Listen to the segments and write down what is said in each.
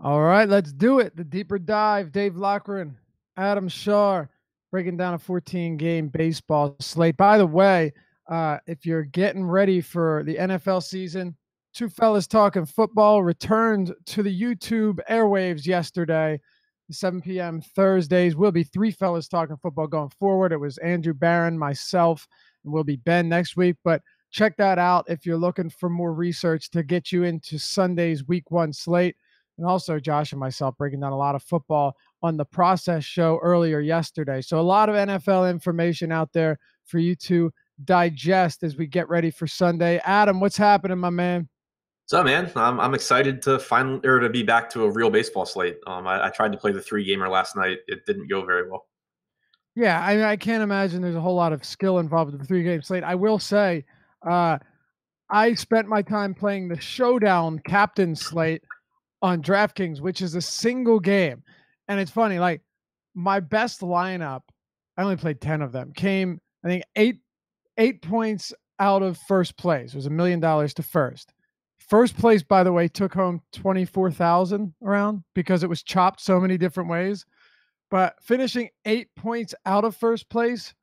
All right, let's do it. The deeper dive. Dave Lochran, Adam Shaw, breaking down a 14-game baseball slate. By the way, if you're getting ready for the NFL season, Two Fellas Talking Football returned to the YouTube airwaves yesterday. 7 p.m. Thursdays will be Three Fellas Talking Football going forward. It was Andrew Barron, myself, and will be Ben next week. But check that out if you're looking for more research to get you into Sunday's Week 1 slate. And also Josh and myself breaking down a lot of football on the Process show earlier yesterday. So a lot of NFL information out there for you to digest as we get ready for Sunday. Adam, what's happening, my man? So, man, I'm excited to to be back to a real baseball slate. I tried to play the three gamer last night. It didn't go very well. Yeah, I can't imagine there's a whole lot of skill involved with the 3-game slate. I will say, I spent my time playing the Showdown Captain slate on DraftKings, which is a single game. And it's funny, like my best lineup, I only played 10 of them, came, I think, eight points out of first place. It was $1,000,000 to first. First place, by the way, took home 24,000 around because it was chopped so many different ways. But finishing 8 points out of first place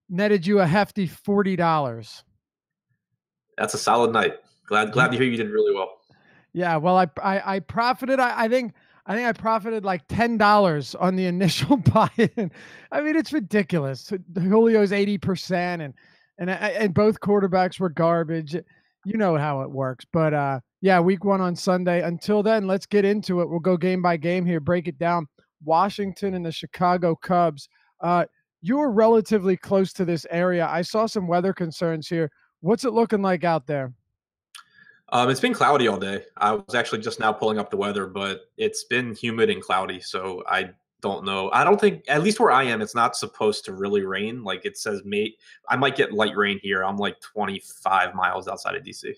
netted you a hefty $40. That's a solid night. Glad to hear you did really well. Yeah, well, I profited. I think I profited like $10 on the initial buy-in. I mean, it's ridiculous. Julio's 80%, and both quarterbacks were garbage. You know how it works. But yeah, week 1 on Sunday. Until then, let's get into it. We'll go game by game here, break it down. Washington and the Chicago Cubs. You were relatively close to this area. I saw some weather concerns here. What's it looking like out there? It's been cloudy all day. I was actually just now pulling up the weather, but it's been humid and cloudy, so I don't know. I don't think, at least where I am, it's not supposed to really rain. Like it says, I might get light rain here. I'm like 25 miles outside of DC.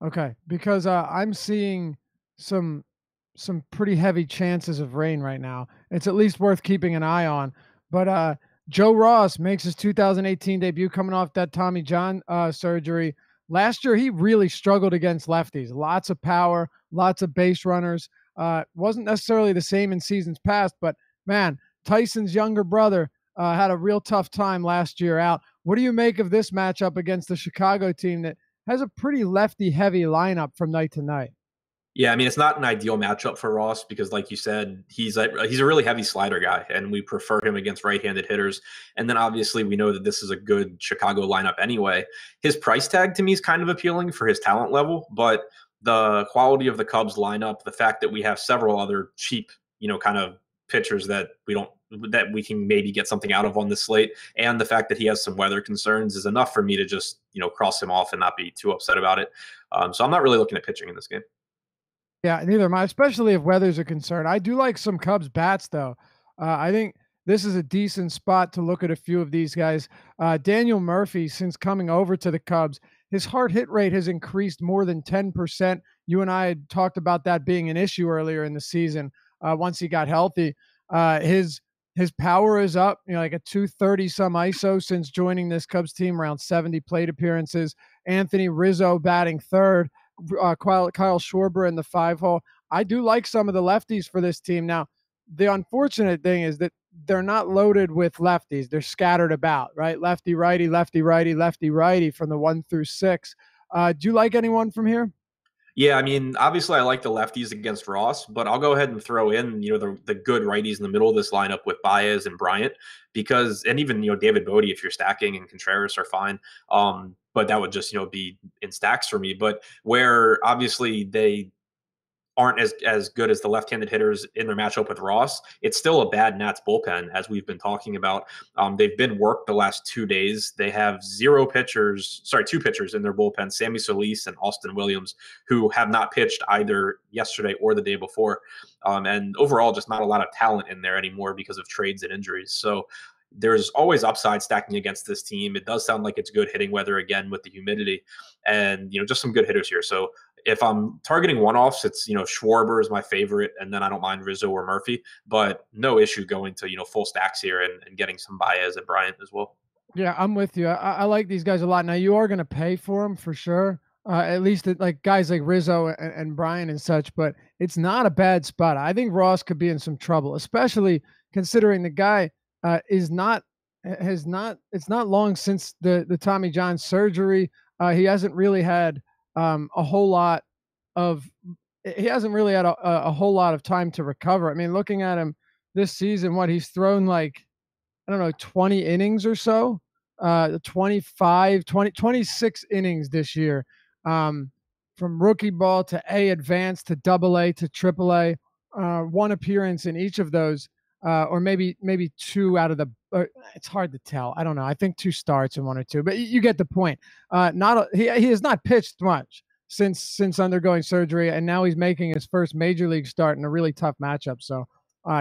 Okay, because I'm seeing some some pretty heavy chances of rain right now. It's at least worth keeping an eye on. But Joe Ross makes his 2018 debut coming off that Tommy John surgery. Last year, he really struggled against lefties. Lots of power, lots of base runners. Wasn't necessarily the same in seasons past, but man, Tyson's younger brother had a real tough time last year out. What do you make of this matchup against the Chicago team that has a pretty lefty heavy lineup from night to night? Yeah, I mean it's not an ideal matchup for Ross because, like you said, he's a really heavy slider guy, and we prefer him against right-handed hitters. And then obviously we know that this is a good Chicago lineup anyway. His price tag to me is kind of appealing for his talent level, but the quality of the Cubs lineup, the fact that we have several other cheap, kind of pitchers that we can maybe get something out of on this slate, and the fact that he has some weather concerns is enough for me to just cross him off and not be too upset about it. So I'm not really looking at pitching in this game. Yeah, neither am I, especially if weather's a concern. I do like some Cubs bats, though. I think this is a decent spot to look at a few of these guys. Daniel Murphy, since coming over to the Cubs, his hard hit rate has increased more than 10%. You and I had talked about that being an issue earlier in the season once he got healthy. His power is up, like a 230 some ISO since joining this Cubs team, around 70 plate appearances. Anthony Rizzo batting third. Kyle Schwarber in the 5 hole. I do like some of the lefties for this team. Now, the unfortunate thing is that they're not loaded with lefties. They're scattered about, right? Lefty, righty, lefty, righty, lefty, righty from the 1 through 6. Do you like anyone from here? Yeah, I mean, obviously, I like the lefties against Ross, but I'll go ahead and throw in, the good righties in the middle of this lineup with Baez and Bryant, and even David Bodie if you're stacking, and Contreras are fine. But that would just be in stacks for me. But where obviously they aren't as good as the left-handed hitters in their matchup with Ross, it's still a bad Nats bullpen, as we've been talking about. They've been worked the last 2 days. They have two pitchers in their bullpen, Sammy Solis and Austin Williams, who have not pitched either yesterday or the day before. And overall, just not a lot of talent in there anymore because of trades and injuries. So there's always upside stacking against this team. It does sound like it's good hitting weather again with the humidity, and just some good hitters here. So if I'm targeting one-offs, it's Schwarber is my favorite, and then I don't mind Rizzo or Murphy, but no issue going to full stacks here and getting some Baez and Bryant as well. Yeah, I'm with you. I like these guys a lot. Now, you are going to pay for them for sure. At least like guys like Rizzo and Brian and such, but it's not a bad spot. I think Ross could be in some trouble, especially considering the guy is not has not it's not long since the Tommy John surgery. He hasn't really had a whole lot of he hasn't really had a whole lot of time to recover. I mean, looking at him this season, what he's thrown like I don't know, 20 innings or so, 25, 20, 26 innings this year, um, from rookie ball to A advanced to double A to triple A, one appearance in each of those, or maybe two out of the, it's hard to tell. I don't know. I think two starts and one or two, but you get the point. He has not pitched much since undergoing surgery, and now he's making his first major league start in a really tough matchup. So,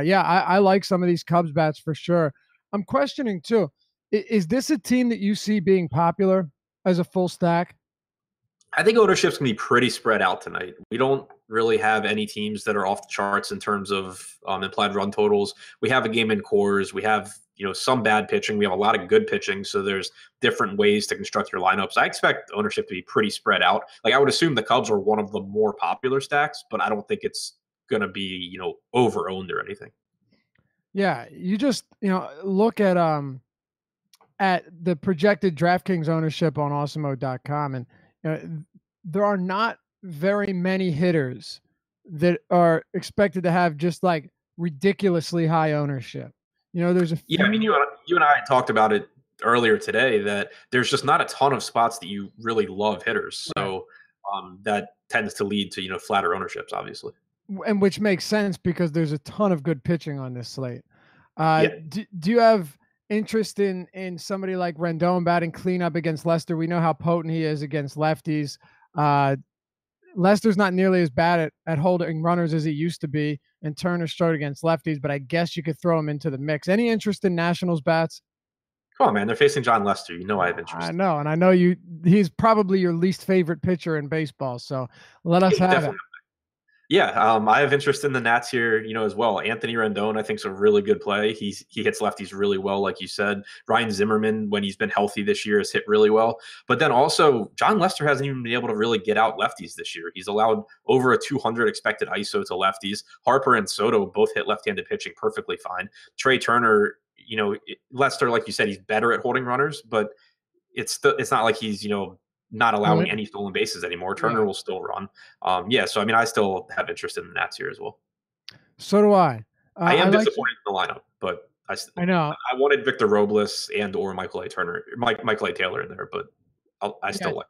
yeah, I like some of these Cubs bats for sure. I'm questioning too. Is this a team that you see being popular as a full stack? I think ownership's going to be pretty spread out tonight. We don't really have any teams that are off the charts in terms of implied run totals. We have a game in Coors. We have some bad pitching. We have a lot of good pitching. So there's different ways to construct your lineups. I expect ownership to be pretty spread out. Like I would assume the Cubs are one of the more popular stacks, but I don't think it's going to be over owned or anything. Yeah, you just look at the projected DraftKings ownership on Awesemo.com, and there are not very many hitters that are expected to have just like ridiculously high ownership. There's a few. Yeah, I mean, you and I talked about it earlier today that there's just not a ton of spots that you really love hitters. So that tends to lead to flatter ownerships, obviously. And which makes sense because there's a ton of good pitching on this slate. Yeah. Do you have interest in somebody like Rendon batting cleanup against Lester? We know how potent he is against lefties. Lester's not nearly as bad at holding runners as he used to be, and Turner strode against lefties, but I guess you could throw him into the mix. Any interest in Nationals bats? Come on, man. They're facing John Lester. I have interest. I know, and I know he's probably your least favorite pitcher in baseball, so let us have it. Yeah, I have interest in the Nats here, as well. Anthony Rendon, I think, is a really good play. He hits lefties really well, like you said. Ryan Zimmerman, when he's been healthy this year, has hit really well. But then also, John Lester hasn't even been able to really get out lefties this year. He's allowed over a 200 expected ISO to lefties. Harper and Soto both hit left-handed pitching perfectly fine. Trey Turner, Lester, like you said, he's better at holding runners, but it's not like he's not allowing any stolen bases anymore. Turner will still run. So I mean, I still have interest in the Nats here as well. So do I. I am disappointed in the lineup, but I know I wanted Victor Robles and or Michael A. Taylor in there, but I still like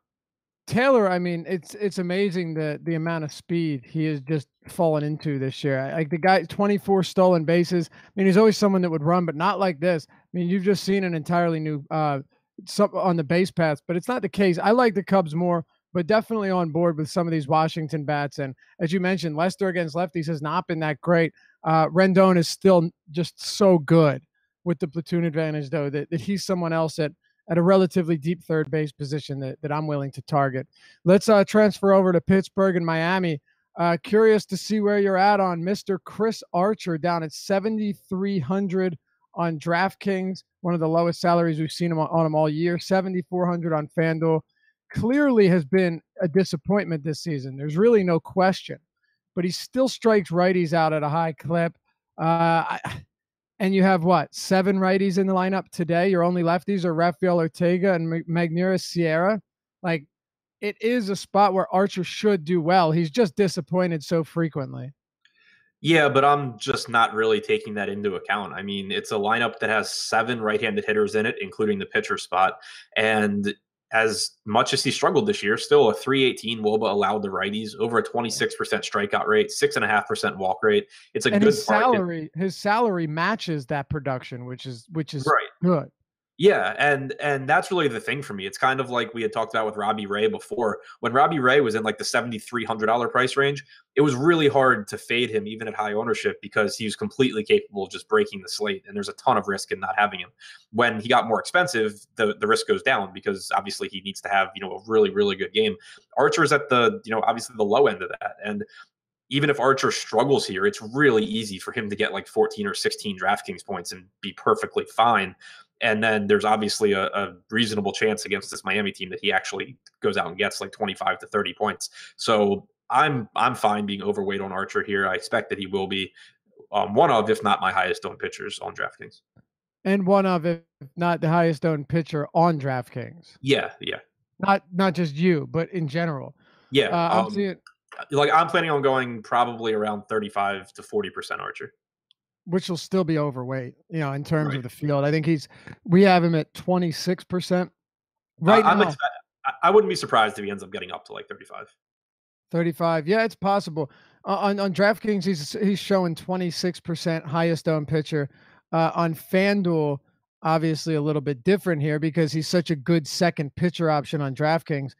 Taylor. I mean, it's amazing the amount of speed he has just fallen into this year. Like the guy, 24 stolen bases. I mean, he's always someone that would run, but not like this. I mean, you've just seen an entirely new on the base paths, but it's not the case. I like the Cubs more, but definitely on board with some of these Washington bats. And as you mentioned, Lester against lefties has not been that great. Rendon is still just so good with the platoon advantage, though, that he's someone else at a relatively deep third base position that I'm willing to target. Let's transfer over to Pittsburgh and Miami. Curious to see where you're at on Mr. Chris Archer down at 7,300 on DraftKings, one of the lowest salaries we've seen on him all year, 7,400 on FanDuel. Clearly has been a disappointment this season. There's really no question, but he still strikes righties out at a high clip. And you have what, 7 righties in the lineup today? Your only lefties are Rafael Ortega and Magneuris Sierra. Like, it is a spot where Archer should do well. He's just disappointed so frequently. Yeah, but I'm just not really taking that into account. I mean, it's a lineup that has 7 right-handed hitters in it, including the pitcher spot. And as much as he struggled this year, still a 318 WOBA allowed the righties, over a 26% strikeout rate, 6.5% walk rate. It's a good salary. His salary matches that production, which is right. Good. Yeah, and that's really the thing for me. It's kind of like we had talked about with Robbie Ray before. When Robbie Ray was in like the $7,300 price range, it was really hard to fade him even at high ownership because he was completely capable of just breaking the slate, and there's a ton of risk in not having him. When he got more expensive, the risk goes down because obviously he needs to have a really, really good game. Archer's at the obviously the low end of that, and even if Archer struggles here, it's really easy for him to get like 14 or 16 DraftKings points and be perfectly fine. And then there's obviously a reasonable chance against this Miami team that he actually goes out and gets like 25 to 30 points. So I'm fine being overweight on Archer here. I expect that he will be one of, if not my highest owned pitchers on DraftKings. And one of, if not the highest owned pitcher on DraftKings. Yeah, yeah, Not just you, but in general. yeah. I'm seeing, Like I'm planning on going probably around 35 to 40% Archer. which will still be overweight, in terms Right. of the field. I think we have him at 26% Uh, right I'm now. expect. I wouldn't be surprised if he ends up getting up to like 35. 35. Yeah, it's possible. On DraftKings, he's showing 26% highest owned pitcher. On FanDuel, obviously a little bit different here because he's such a good second pitcher option on DraftKings.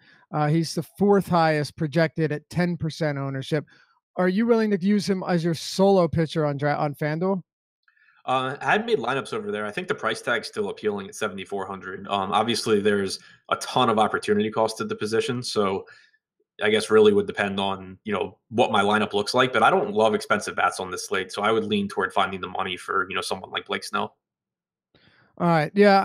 He's the fourth highest projected at 10% ownership. Are you willing to use him as your solo pitcher on FanDuel? I hadn't made lineups over there. I think the price tag's still appealing at 7,400. Obviously, there's a ton of opportunity cost at the position, so I guess really would depend on what my lineup looks like. But I don't love expensive bats on this slate, so I would lean toward finding the money for someone like Blake Snell. All right. Yeah,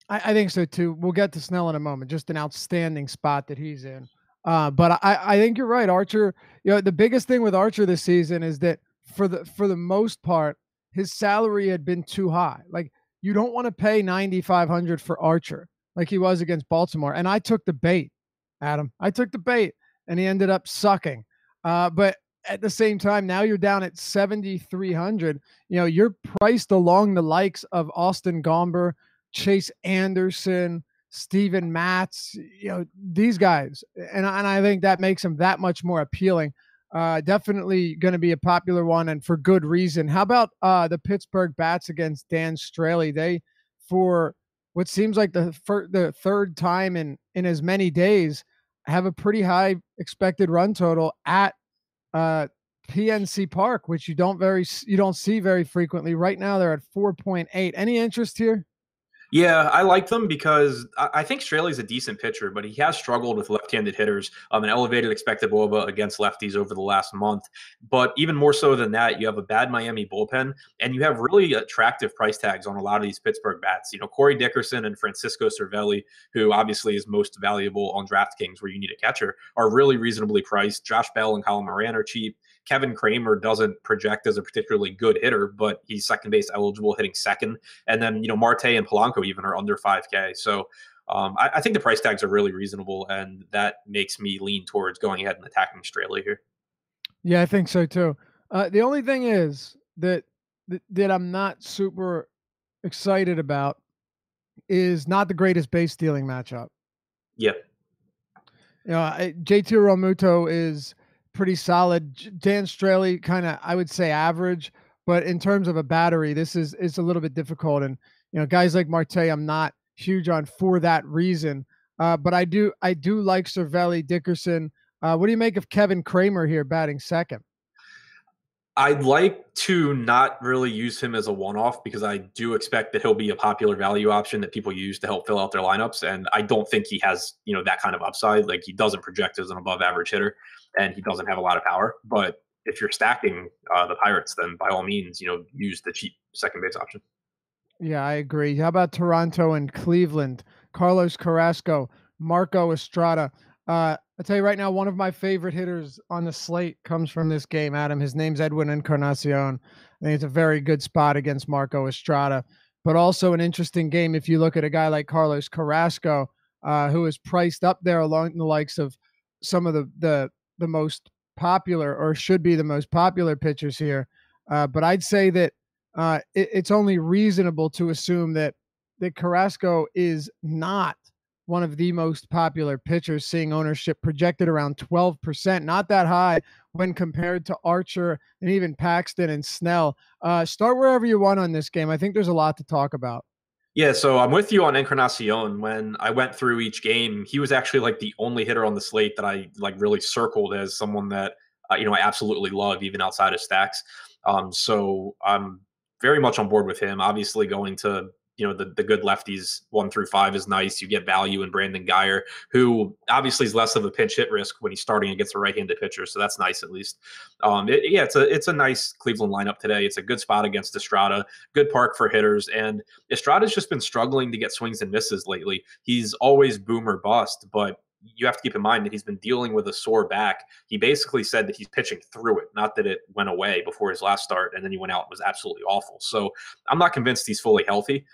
I think so too. We'll get to Snell in a moment. Just an outstanding spot that he's in. But I think you're right, Archer. The biggest thing with Archer this season is that for the most part, his salary had been too high. Like you don't want to pay 9,500 for Archer like he was against Baltimore. And I took the bait, Adam. I took the bait, and he ended up sucking. But at the same time, now you're down at 7,300. You're priced along the likes of Austin Gomber, Chase Anderson, Steven Matz, these guys. And I think that makes him that much more appealing. Definitely going to be a popular one, and for good reason. How about the Pittsburgh Bats against Dan Straley? They, for what seems like the third time in as many days, have a pretty high expected run total at PNC Park, which you don't see very frequently. Right now, they're at 4.8. Any interest here? Yeah, I like them because I think Straley's a decent pitcher, but he has struggled with left-handed hitters, an elevated expected WOBA against lefties over the last month. But even more so than that, you have a bad Miami bullpen, and you have really attractive price tags on a lot of these Pittsburgh bats. Corey Dickerson and Francisco Cervelli, who obviously is most valuable on DraftKings where you need a catcher, are really reasonably priced. Josh Bell and Colin Moran are cheap. Kevin Kramer doesn't project as a particularly good hitter, but he's second base eligible, hitting second. And then, Marte and Polanco even are under 5K. So I think the price tags are really reasonable, and that makes me lean towards going ahead and attacking Straley here. Yeah, I think so too. The only thing is that I'm not super excited about is not the greatest base stealing matchup. Yeah. JT Realmuto is pretty solid. Dan Straley kind of, I would say, average. But in terms of a battery, it's a little bit difficult. And guys like Marte, I'm not huge on for that reason. But I do like Cervelli, Dickerson. What do you make of Kevin Kramer here batting second? I'd like to not really use him as a one-off because I do expect that he'll be a popular value option that people use to help fill out their lineups. And I don't think he has, that kind of upside. Like he doesn't project as an above average hitter, and he doesn't have a lot of power. But if you're stacking the Pirates, then by all means, use the cheap second base option. Yeah, I agree. How about Toronto and Cleveland? Carlos Carrasco, Marco Estrada. I'll tell you right now, one of my favorite hitters on the slate comes from this game, Adam. His name's Edwin Encarnacion. I think it's a very good spot against Marco Estrada, but also an interesting game if you look at a guy like Carlos Carrasco, who is priced up there along the likes of some of the most popular, or should be the most popular pitchers here. But I'd say that it's only reasonable to assume that Carrasco is not one of the most popular pitchers, seeing ownership projected around 12%, not that high when compared to Archer and even Paxton and Snell. Start wherever you want on this game. I think there's a lot to talk about. Yeah, so I'm with you on Encarnacion. When I went through each game, he was actually like the only hitter on the slate that I like really circled as someone that I absolutely love, even outside of stacks. So I'm very much on board with him. Obviously, going to the good lefties 1 through 5 is nice. You get value in Brandon Guyer, who obviously is less of a pinch hit risk when he's starting against a right-handed pitcher, so that's nice at least. It's a nice Cleveland lineup today. It's a good spot against Estrada, good park for hitters, and Estrada's just been struggling to get swings and misses lately. He's always boom or bust, but you have to keep in mind that he's been dealing with a sore back. He basically said that he's pitching through it, not that it went away before his last start, and then he went out and was absolutely awful. So I'm not convinced he's fully healthy,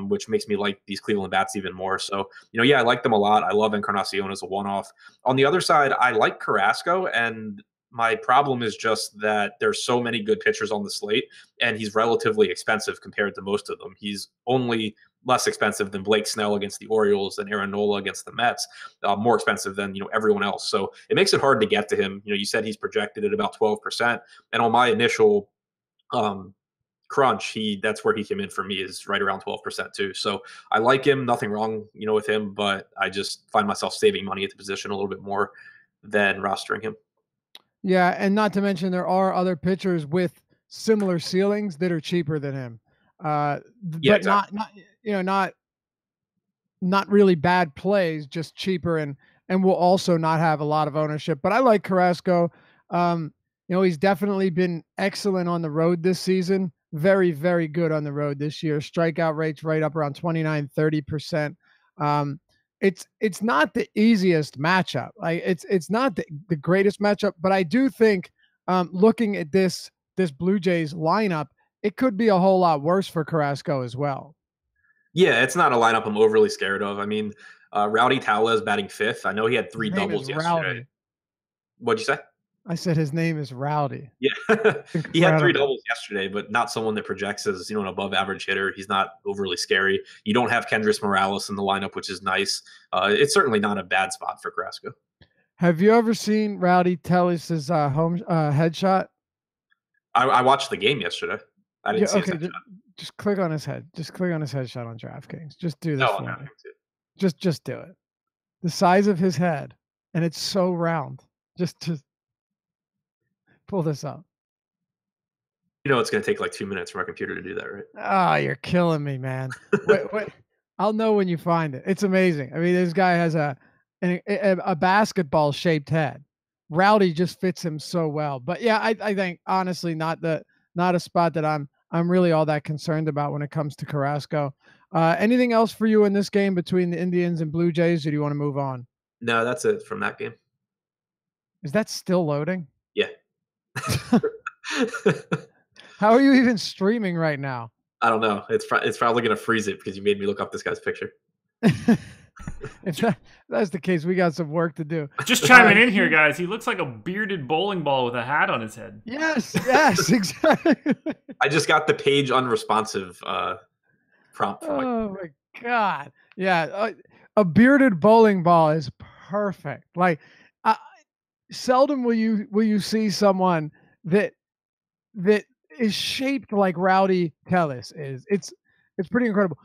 which makes me like these Cleveland bats even more. So, I like them a lot. I love Encarnacion as a one-off. On the other side, I like Carrasco, and my problem is just that there's so many good pitchers on the slate, and he's relatively expensive compared to most of them. He's only less expensive than Blake Snell against the Orioles and Aaron Nola against the Mets, more expensive than everyone else. So it makes it hard to get to him. You said he's projected at about 12%, and on my initial crunch, that's where he came in for me, is right around 12% too. So I like him, nothing wrong, with him, but I just find myself saving money at the position a little bit more than rostering him. Yeah, and not to mention there are other pitchers with similar ceilings that are cheaper than him. Yeah, But exactly. not really bad plays, just cheaper and will also not have a lot of ownership. But I like Carrasco. He's definitely been excellent on the road this season. Very, very good on the road this year. Strikeout rates right up around 29-30%. It's not the easiest matchup. Like it's not the greatest matchup, but I do think looking at this Blue Jays lineup, it could be a whole lot worse for Carrasco as well. Yeah, it's not a lineup I'm overly scared of. I mean, Rowdy Tellez batting fifth. I know he had three His name doubles is yesterday. Rowdy. What'd you say? I said his name is Rowdy. Yeah, he had three Incredible. doubles yesterday, but not someone that projects as an above average hitter. He's not overly scary. You don't have Kendrys Morales in the lineup, which is nice. It's certainly not a bad spot for Carrasco. Have you ever seen Rowdy Tellez's home headshot? I watched the game yesterday. I didn't see his headshot. Just click on his head. Just click on his headshot on DraftKings. Just do this No, for me. Just do it. The size of his head, and it's so round. Just pull this up. It's going to take like 2 minutes for my computer to do that, right? Oh, you're killing me, man. Wait. I'll know when you find it. It's amazing. I mean, this guy has a basketball shaped head. Rowdy just fits him so well. But yeah, I think honestly not a spot that I'm really all that concerned about when it comes to Carrasco. Anything else for you in this game between the Indians and Blue Jays, or do you want to move on? No, that's it from that game. Is that still loading? Yeah. How are you even streaming right now? I don't know. It's probably going to freeze it because you made me look up this guy's picture. If that's the case, we got some work to do. Just chiming in here, guys. He looks like a bearded bowling ball with a hat on his head. Yes, exactly. I just got the page unresponsive prompt. Oh my god! Yeah, a bearded bowling ball is perfect. Like, seldom will you see someone that is shaped like Rowdy Tellez is. It's pretty incredible.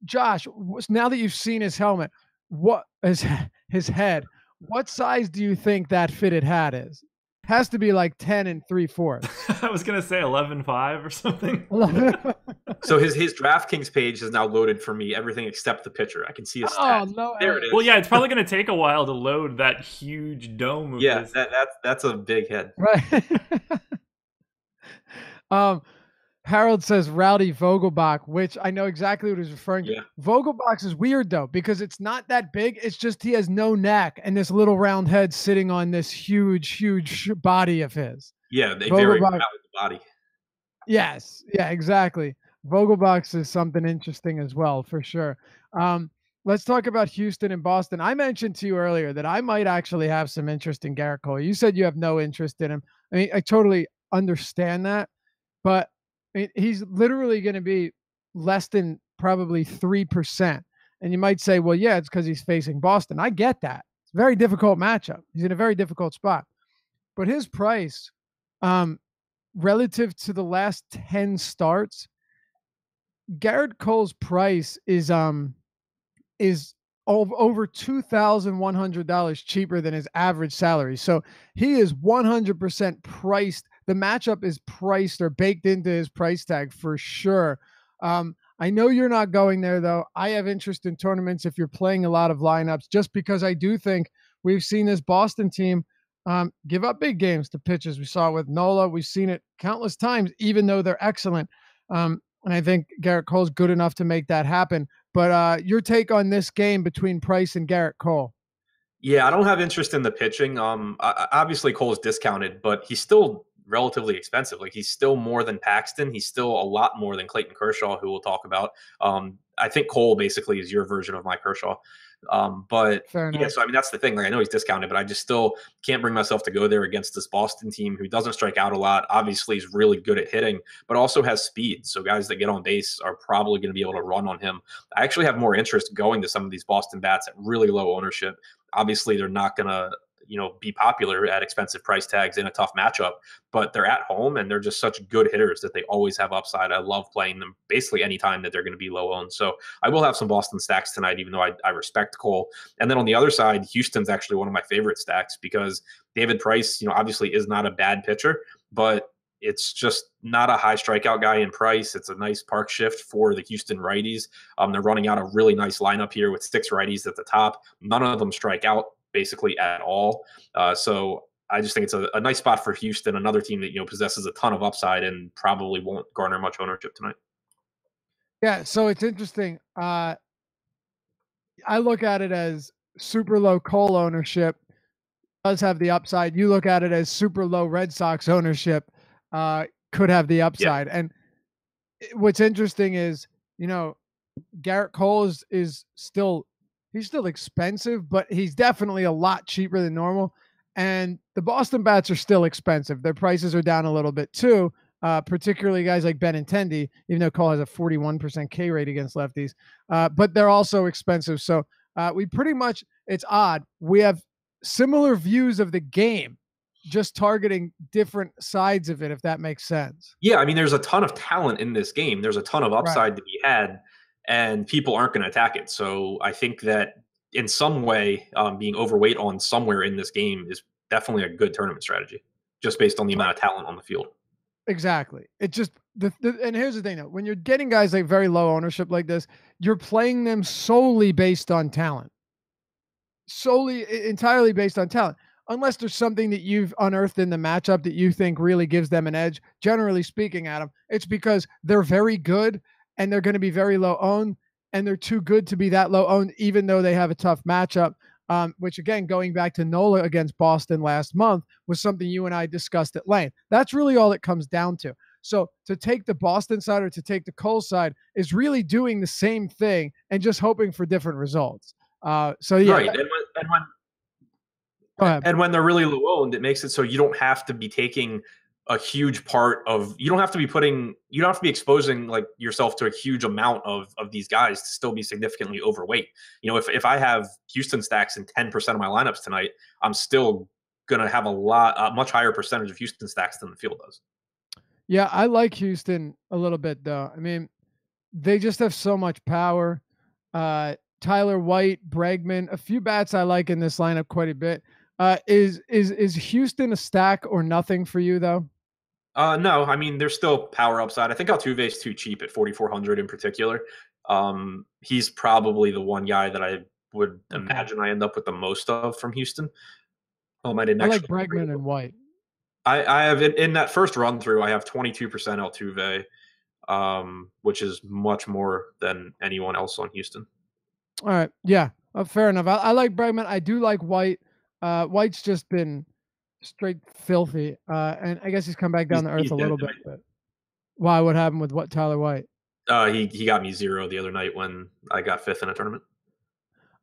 Josh, now that you've seen his helmet, what is his head? What size do you think that fitted hat is? Has to be like 10 3/4. I was gonna say 11.5 or something. So his DraftKings page is now loaded for me. Everything except the pitcher. I can see his stats. Oh no! There it is. Well, yeah, it's probably gonna take a while to load that huge dome. Of yeah, his. that's a big head. Right. Harold says Rowdy Vogelbach, which I know exactly what he's referring to. Yeah. Vogelbach is weird though, because it's not that big. It's just he has no neck and this little round head sitting on this huge body of his. Yeah, they vary about the body. Yes, yeah, exactly. Vogelbach is something interesting as well, for sure. Let's talk about Houston and Boston. I mentioned to you earlier that I might actually have some interest in Garrett Cole. You said you have no interest in him. I mean, I totally understand that, but he's literally going to be less than probably 3%. And you might say, well, yeah, it's because he's facing Boston. I get that. It's a very difficult matchup. He's in a very difficult spot. But his price, relative to the last 10 starts, Garrett Cole's price is over $2,100 cheaper than his average salary. So he is 100% priced. The matchup is priced or baked into his price tag for sure. I know you're not going there, though. I have interest in tournaments if you're playing a lot of lineups, just because I do think we've seen this Boston team give up big games to pitchers. We saw it with Nola. We've seen it countless times, even though they're excellent. And I think Garrett Cole's good enough to make that happen. But your take on this game between Price and Garrett Cole? Yeah, I don't have interest in the pitching. Obviously Cole's discounted, but he's still relatively expensive. Like he's still more than Paxton. He's still a lot more than Clayton Kershaw, who we'll talk about. I think Cole basically is your version of my Kershaw. But Fair yeah, enough. so I mean that's the thing. Like I know he's discounted, but I just still can't bring myself to go there against this Boston team who doesn't strike out a lot. Obviously, he's really good at hitting, but also has speed. So guys that get on base are probably going to be able to run on him. I actually have more interest going to some of these Boston bats at really low ownership. Obviously, they're not going to be popular at expensive price tags in a tough matchup, but they're at home and they're just such good hitters that they always have upside. I love playing them basically anytime that they're going to be low owned. So I will have some Boston stacks tonight, even though I respect Cole. And then on the other side, Houston's actually one of my favorite stacks because David Price, obviously is not a bad pitcher, but it's just not a high strikeout guy in Price. It's a nice park shift for the Houston righties. They're running out a really nice lineup here with 6 righties at the top. None of them strike out basically at all. So I just think it's a nice spot for Houston, another team that possesses a ton of upside and probably won't garner much ownership tonight. Yeah, so it's interesting. I look at it as super low Cole ownership does have the upside. You look at it as super low Red Sox ownership could have the upside. Yeah. And what's interesting is, Garrett Cole is still expensive, but he's definitely a lot cheaper than normal. And the Boston bats are still expensive. Their prices are down a little bit too, particularly guys like Benintendi, even though Cole has a 41% K rate against lefties. But they're also expensive. So we pretty much, it's odd. We have similar views of the game, just targeting different sides of it, if that makes sense. Yeah, I mean, there's a ton of talent in this game. There's a ton of upside to be had, and people aren't going to attack it. So I think that in some way, being overweight on somewhere in this game is definitely a good tournament strategy, just based on the amount of talent on the field. Exactly. It just and here's the thing though, when you're getting guys like very low ownership like this, you're playing them solely based on talent. Entirely based on talent. Unless there's something that you've unearthed in the matchup that you think really gives them an edge. Generally speaking, Adam, it's because they're very good and they're going to be very low owned, and they're too good to be that low owned, even though they have a tough matchup. Which again, going back to Nola against Boston last month, was something you and I discussed at length. That's really all it comes down to. So to take the Boston side or to take the Cole side is really doing the same thing and just hoping for different results. So yeah. Right. And when they're really low owned, it makes it so you don't have to be taking a huge part of, you don't have to be exposing like yourself to a huge amount of these guys to still be significantly overweight. If I have Houston stacks in 10% of my lineups tonight, I'm still going to have a much higher percentage of Houston stacks than the field does. Yeah. I like Houston a little bit though. I mean, they just have so much power. Tyler White, Bregman, a few bats I like in this lineup quite a bit. Is Houston a stack or nothing for you though? No, I mean, there's still power upside. I think Altuve is too cheap at 4,400 in particular. He's probably the one guy that I would imagine I end up with the most of from Houston. I like Bregman and White. I have in that first run through, I have 22% Altuve, which is much more than anyone else on Houston. All right. Yeah. Fair enough. I like Bregman. I do like White. White's just been straight filthy. And I guess he's come back down to earth a little bit. But why? What happened with Tyler White? He got me 0 the other night when I got 5th in a tournament.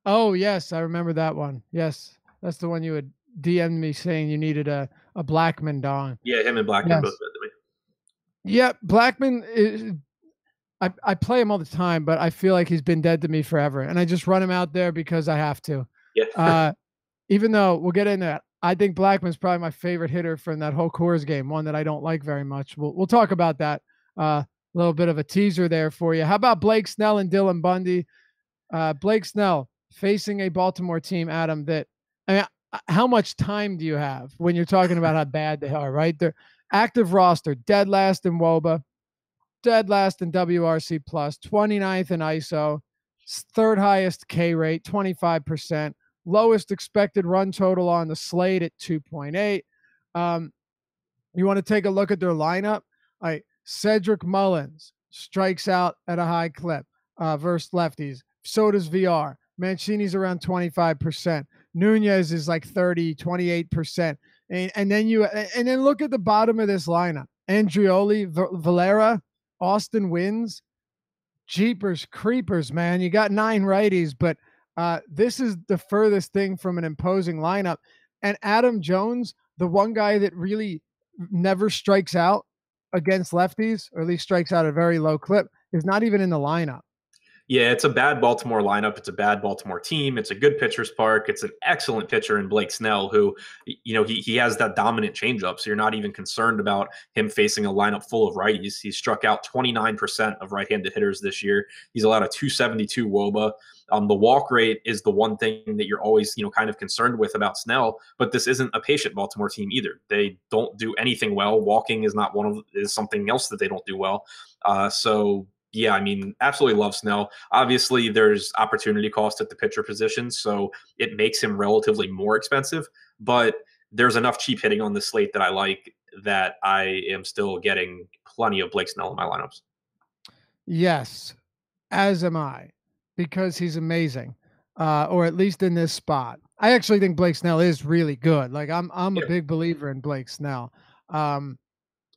Oh, yes. I remember that one. Yes. That's the one you had DM'd me saying you needed a Blackman Don. Yeah, him and Blackman both did to me. Yeah, Blackman is. I play him all the time, but I feel like he's been dead to me forever, and I just run him out there because I have to. Yeah. Even though we'll get into that, I think Blackman's probably my favorite hitter from that whole Coors game. One that I don't like very much. We'll talk about that. A little bit of a teaser there for you. How about Blake Snell and Dylan Bundy? Blake Snell facing a Baltimore team, Adam. That I mean, how much time do you have when you're talking about how bad they are? Right, they're active roster, dead last in WOBA. dead last in WRC plus, 29th in ISO, third highest K rate, 25%, lowest expected run total on the slate at 2.8. You want to take a look at their lineup? All right, Cedric Mullins strikes out at a high clip versus lefties. So does VR. Mancini's around 25%. Nunez is like 30, 28%. And then look at the bottom of this lineup. Andrioli, Valera, Austin Wins, Jeepers Creepers, man. You got 9 righties, but this is the furthest thing from an imposing lineup. And Adam Jones, the one guy that really never strikes out against lefties, or at least strikes out at a very low clip, is not even in the lineup. Yeah, it's a bad Baltimore lineup. It's a bad Baltimore team. It's a good pitcher's park. It's an excellent pitcher in Blake Snell, who, he has that dominant changeup. So you're not even concerned about him facing a lineup full of righties. He's struck out 29% of right-handed hitters this year. He's allowed a 272 WOBA. The walk rate is the one thing that you're always, kind of concerned with about Snell. But this isn't a patient Baltimore team either. They don't do anything well. Walking is something else that they don't do well. Yeah, I mean, absolutely love Snell. Obviously, there's opportunity cost at the pitcher position, so it makes him relatively more expensive. But there's enough cheap hitting on the slate that I like that I am still getting plenty of Blake Snell in my lineups. Yes, as am I, because he's amazing, or at least in this spot. I actually think Blake Snell is really good. Like I'm a big believer in Blake Snell.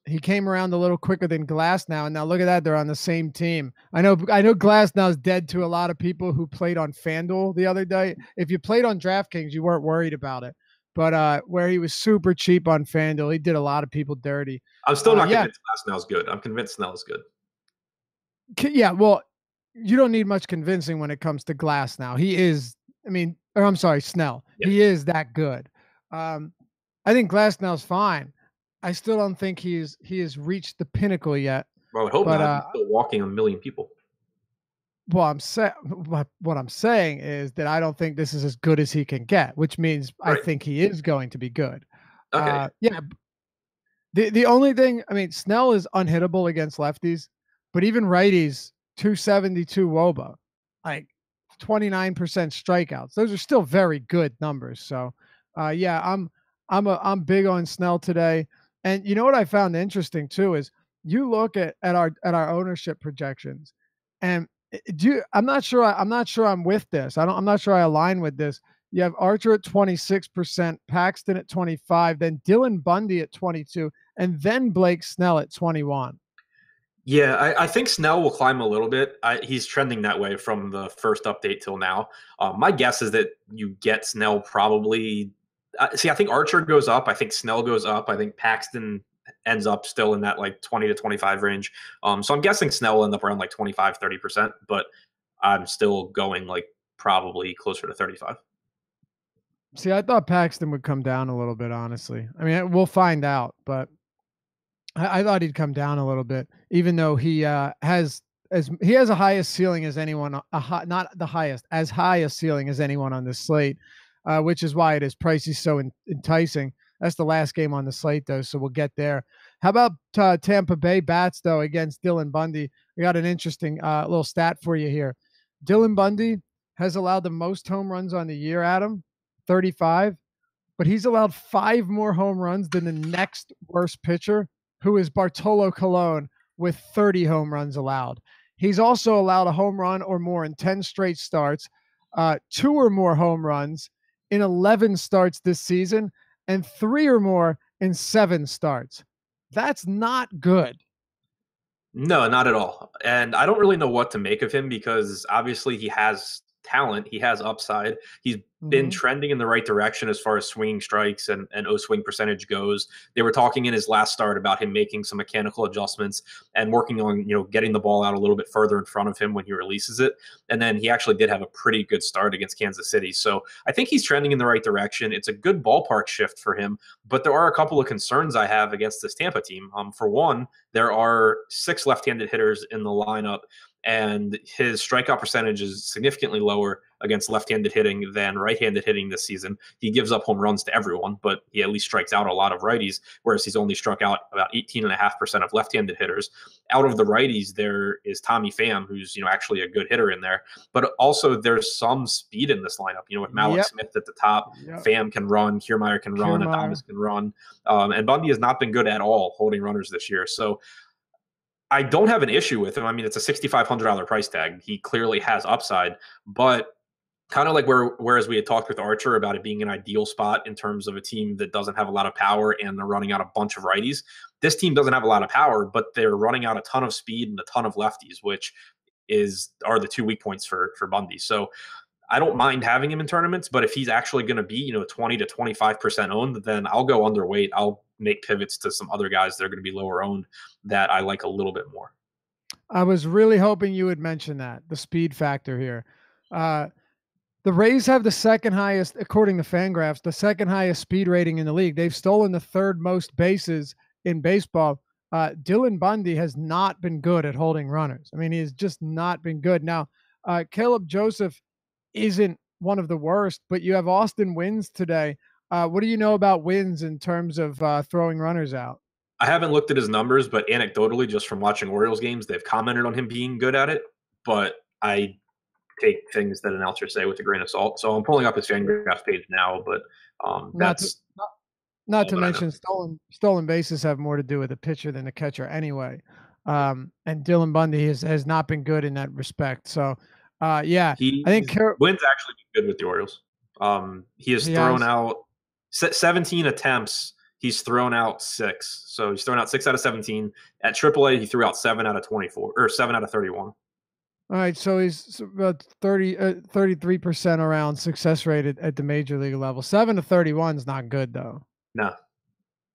He came around a little quicker than Glasnow, and now look at that, they're on the same team. I know Glasnow's dead to a lot of people who played on FanDuel the other day. If you played on DraftKings, you weren't worried about it, but where he was super cheap on FanDuel, he did a lot of people dirty. I'm still not convinced Glasnow's good. I'm convinced Snell is good. Yeah, well, you don't need much convincing when it comes to Glasnow. He is, I'm sorry, Snell. Yeah. He is that good. I think Glasnow's fine. I still don't think he has reached the pinnacle yet. Well, I hope not. He's still walking a million people. Well, what I'm saying is that I don't think this is as good as he can get, which means right. I think he is going to be good. Okay. Yeah. The only thing, Snell is unhittable against lefties, but even righties, 272 WOBA, like 29% strikeouts. Those are still very good numbers. So, yeah, I'm big on Snell today. And you know what I found interesting too is you look at our ownership projections, and I'm not sure I'm with this. I'm not sure I align with this. You have Archer at 26%, Paxton at 25%, then Dylan Bundy at 22%, and then Blake Snell at 21%. Yeah, I think Snell will climb a little bit. He's trending that way from the first update till now. My guess is that you get Snell probably. I think Archer goes up. I think Snell goes up. I think Paxton ends up still in that like 20 to 25 range. So I'm guessing Snell will end up around like 25, 30%, but I'm still going like probably closer to 35. See, I thought Paxton would come down a little bit, honestly. We'll find out, but I thought he'd come down a little bit, even though he has a highest ceiling as anyone, not the highest, as high a ceiling as anyone on this slate. Which is why his price is so enticing. That's the last game on the slate, though, so we'll get there. How about Tampa Bay bats, though, against Dylan Bundy? We got an interesting little stat for you here. Dylan Bundy has allowed the most home runs on the year, Adam, 35, but he's allowed 5 more home runs than the next worst pitcher, who is Bartolo Colon, with 30 home runs allowed. He's also allowed a home run or more in 10 straight starts, 2 or more home runs in 11 starts this season, and 3 or more in 7 starts. That's not good. No, not at all. And I don't really know what to make of him because obviously he has talent. He has upside. He's been trending in the right direction as far as swinging strikes and O-swing percentage goes. They were talking in his last start about him making some mechanical adjustments and working on, getting the ball out a little bit further in front of him when he releases it. And then he actually did have a pretty good start against Kansas City. So I think he's trending in the right direction. It's a good ballpark shift for him, but there are a couple of concerns I have against this Tampa team. For one, there are 6 left-handed hitters in the lineup, and his strikeout percentage is significantly lower against left-handed hitting than right-handed hitting this season. He gives up home runs to everyone, but he at least strikes out a lot of righties, whereas he's only struck out about 18.5% of left-handed hitters. Out of the righties, there is Tommy Pham, who's actually a good hitter in there, but also there's some speed in this lineup. With Malik Smith at the top, Pham can run, Kiermaier can run, Adames can run, and Bundy has not been good at all holding runners this year. So I don't have an issue with him. I mean, it's a $6,500 price tag. He clearly has upside, but kind of like whereas we had talked with Archer about it being an ideal spot in terms of a team that doesn't have a lot of power and they're running out a bunch of righties. This team doesn't have a lot of power, but they're running out a ton of speed and a ton of lefties, which are the two weak points for Bundy. So I don't mind having him in tournaments, but if he's actually going to be 20 to 25% owned, then I'll go underweight. I'll make pivots to some other guys that are going to be lower owned that I like a little bit more. I was really hoping you would mention that, the speed factor here. The Rays have the second highest, according to Fangraphs, the second highest speed rating in the league. They've stolen the third most bases in baseball. Dylan Bundy has not been good at holding runners. I mean, he has just not been good. Now, Caleb Joseph isn't one of the worst, but you have Austin Wynns today. What do you know about Wynns in terms of throwing runners out? I haven't looked at his numbers, but anecdotally, just from watching Orioles games, they've commented on him being good at it. But I take things that announcers say with a grain of salt. So I'm pulling up his Fangraphs page now, but not to mention stolen bases have more to do with the pitcher than the catcher anyway. And Dylan Bundy has not been good in that respect. So I think Wynn's actually been good with the Orioles. He has thrown out 17 attempts. He's thrown out 6. So he's thrown out 6 out of 17. At AAA, he threw out 7 out of 24 or 7 out of 31. All right, so he's about 33% around success rate at the major league level. 7 to 31 is not good, though. No.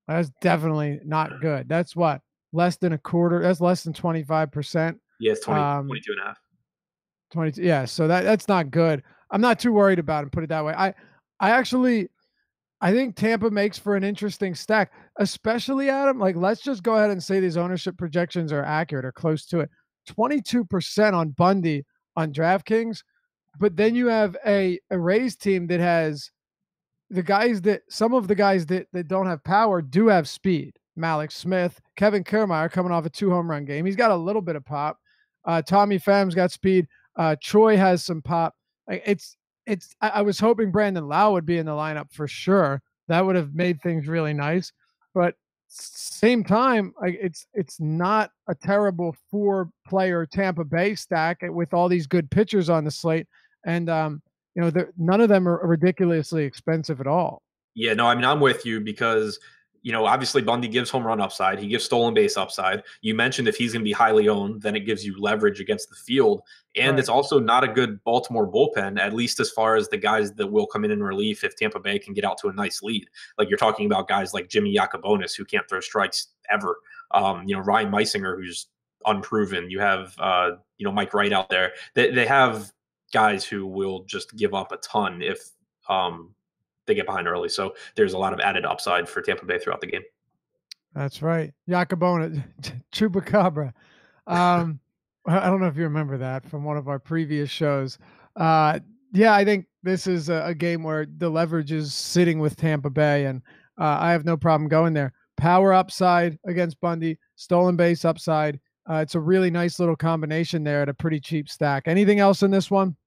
That's definitely not good. That's what? Less than a quarter? That's less than 25%. Yeah, it's 22 and a half. 22. Yeah, so that's not good. I'm not too worried about him, put it that way. I think Tampa makes for an interesting stack, especially Adam. Like, let's just go ahead and say these ownership projections are accurate or close to it. 22% on Bundy on DraftKings, but then you have a Rays team that has some of the guys that don't have power do have speed. Malik Smith, Kevin Kiermaier coming off a 2 home run game. He's got a little bit of pop. Tommy Pham's got speed. Troy has some pop. I was hoping Brandon Lau would be in the lineup for sure. That would have made things really nice. But same time, it's not a terrible 4-player Tampa Bay stack with all these good pitchers on the slate. And, none of them are ridiculously expensive at all. Yeah, no, I mean, I'm with you because obviously Bundy gives home run upside. He gives stolen base upside. You mentioned if he's going to be highly owned, then it gives you leverage against the field. And It's also not a good Baltimore bullpen, at least as far as the guys that will come in relief if Tampa Bay can get out to a nice lead. Like you're talking about guys like Jimmy Yacobonis, who can't throw strikes ever. Ryan Meisinger, who's unproven. You have, Mike Wright out there. They have guys who will just give up a ton if they get behind early. So there's a lot of added upside for Tampa Bay throughout the game. That's right. Yacobonis, Chupacabra. I don't know if you remember that from one of our previous shows. I think this is a game where the leverage is sitting with Tampa Bay, and I have no problem going there. Power upside against Bundy, stolen base upside. It's a really nice little combination there at a pretty cheap stack. Anything else in this one?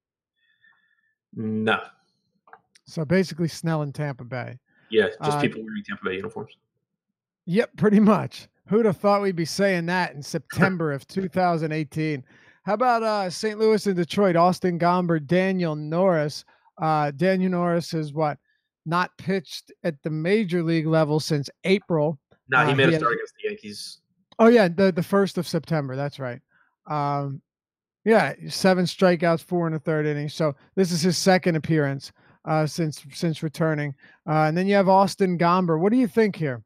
No. So basically Snell in Tampa Bay. Yeah, just people wearing Tampa Bay uniforms. Yep, pretty much. Who'd have thought we'd be saying that in September of 2018? How about St. Louis and Detroit, Austin Gomber, Daniel Norris? Daniel Norris has not pitched at the major league level since April. No, he made a start against the Yankees. Oh, yeah, the 1st of September. That's right. 7 strikeouts, 4 1/3 innings. So this is his second appearance since returning. And then you have Austin Gomber. What do you think here?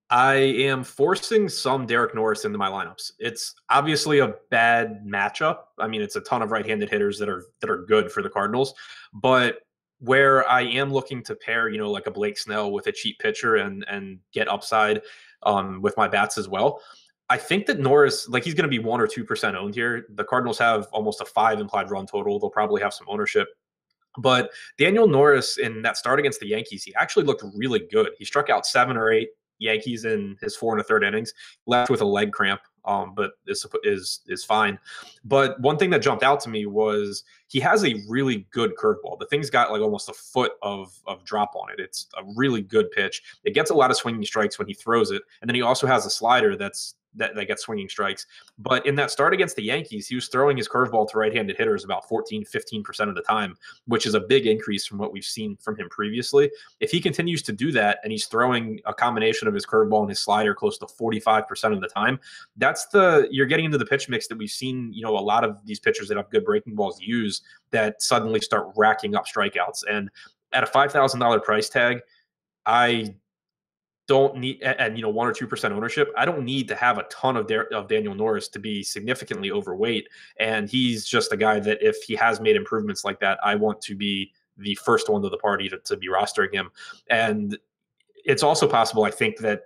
I am forcing some Derek Norris into my lineups. It's obviously a bad matchup. I mean, it's a ton of right-handed hitters that are good for the Cardinals. But where I am looking to pair, like a Blake Snell with a cheap pitcher and get upside with my bats as well, I think that Norris, like he's going to be 1 or 2% owned here. The Cardinals have almost a 5 implied run total. They'll probably have some ownership. But Daniel Norris in that start against the Yankees, he actually looked really good. He struck out 7 or 8 Yankees in his 4 1/3 innings, left with a leg cramp, but is fine. But one thing that jumped out to me was he has a really good curveball. The thing's got like almost a foot of drop on it. It's a really good pitch. It gets a lot of swinging strikes when he throws it, and then he also has a slider that gets swinging strikes. But in that start against the Yankees, he was throwing his curveball to right-handed hitters about 14-15% of the time, which is a big increase from what we've seen from him previously. If he continues to do that and he's throwing a combination of his curveball and his slider close to 45% of the time, you're getting into the pitch mix that we've seen, a lot of these pitchers that have good breaking balls use that suddenly start racking up strikeouts. And at a $5,000 price tag, I don't need, and 1 or 2% ownership, I don't need to have a ton of Daniel Norris to be significantly overweight. And he's just a guy that if he has made improvements like that, I want to be the first one to the party to be rostering him. And it's also possible, I think, that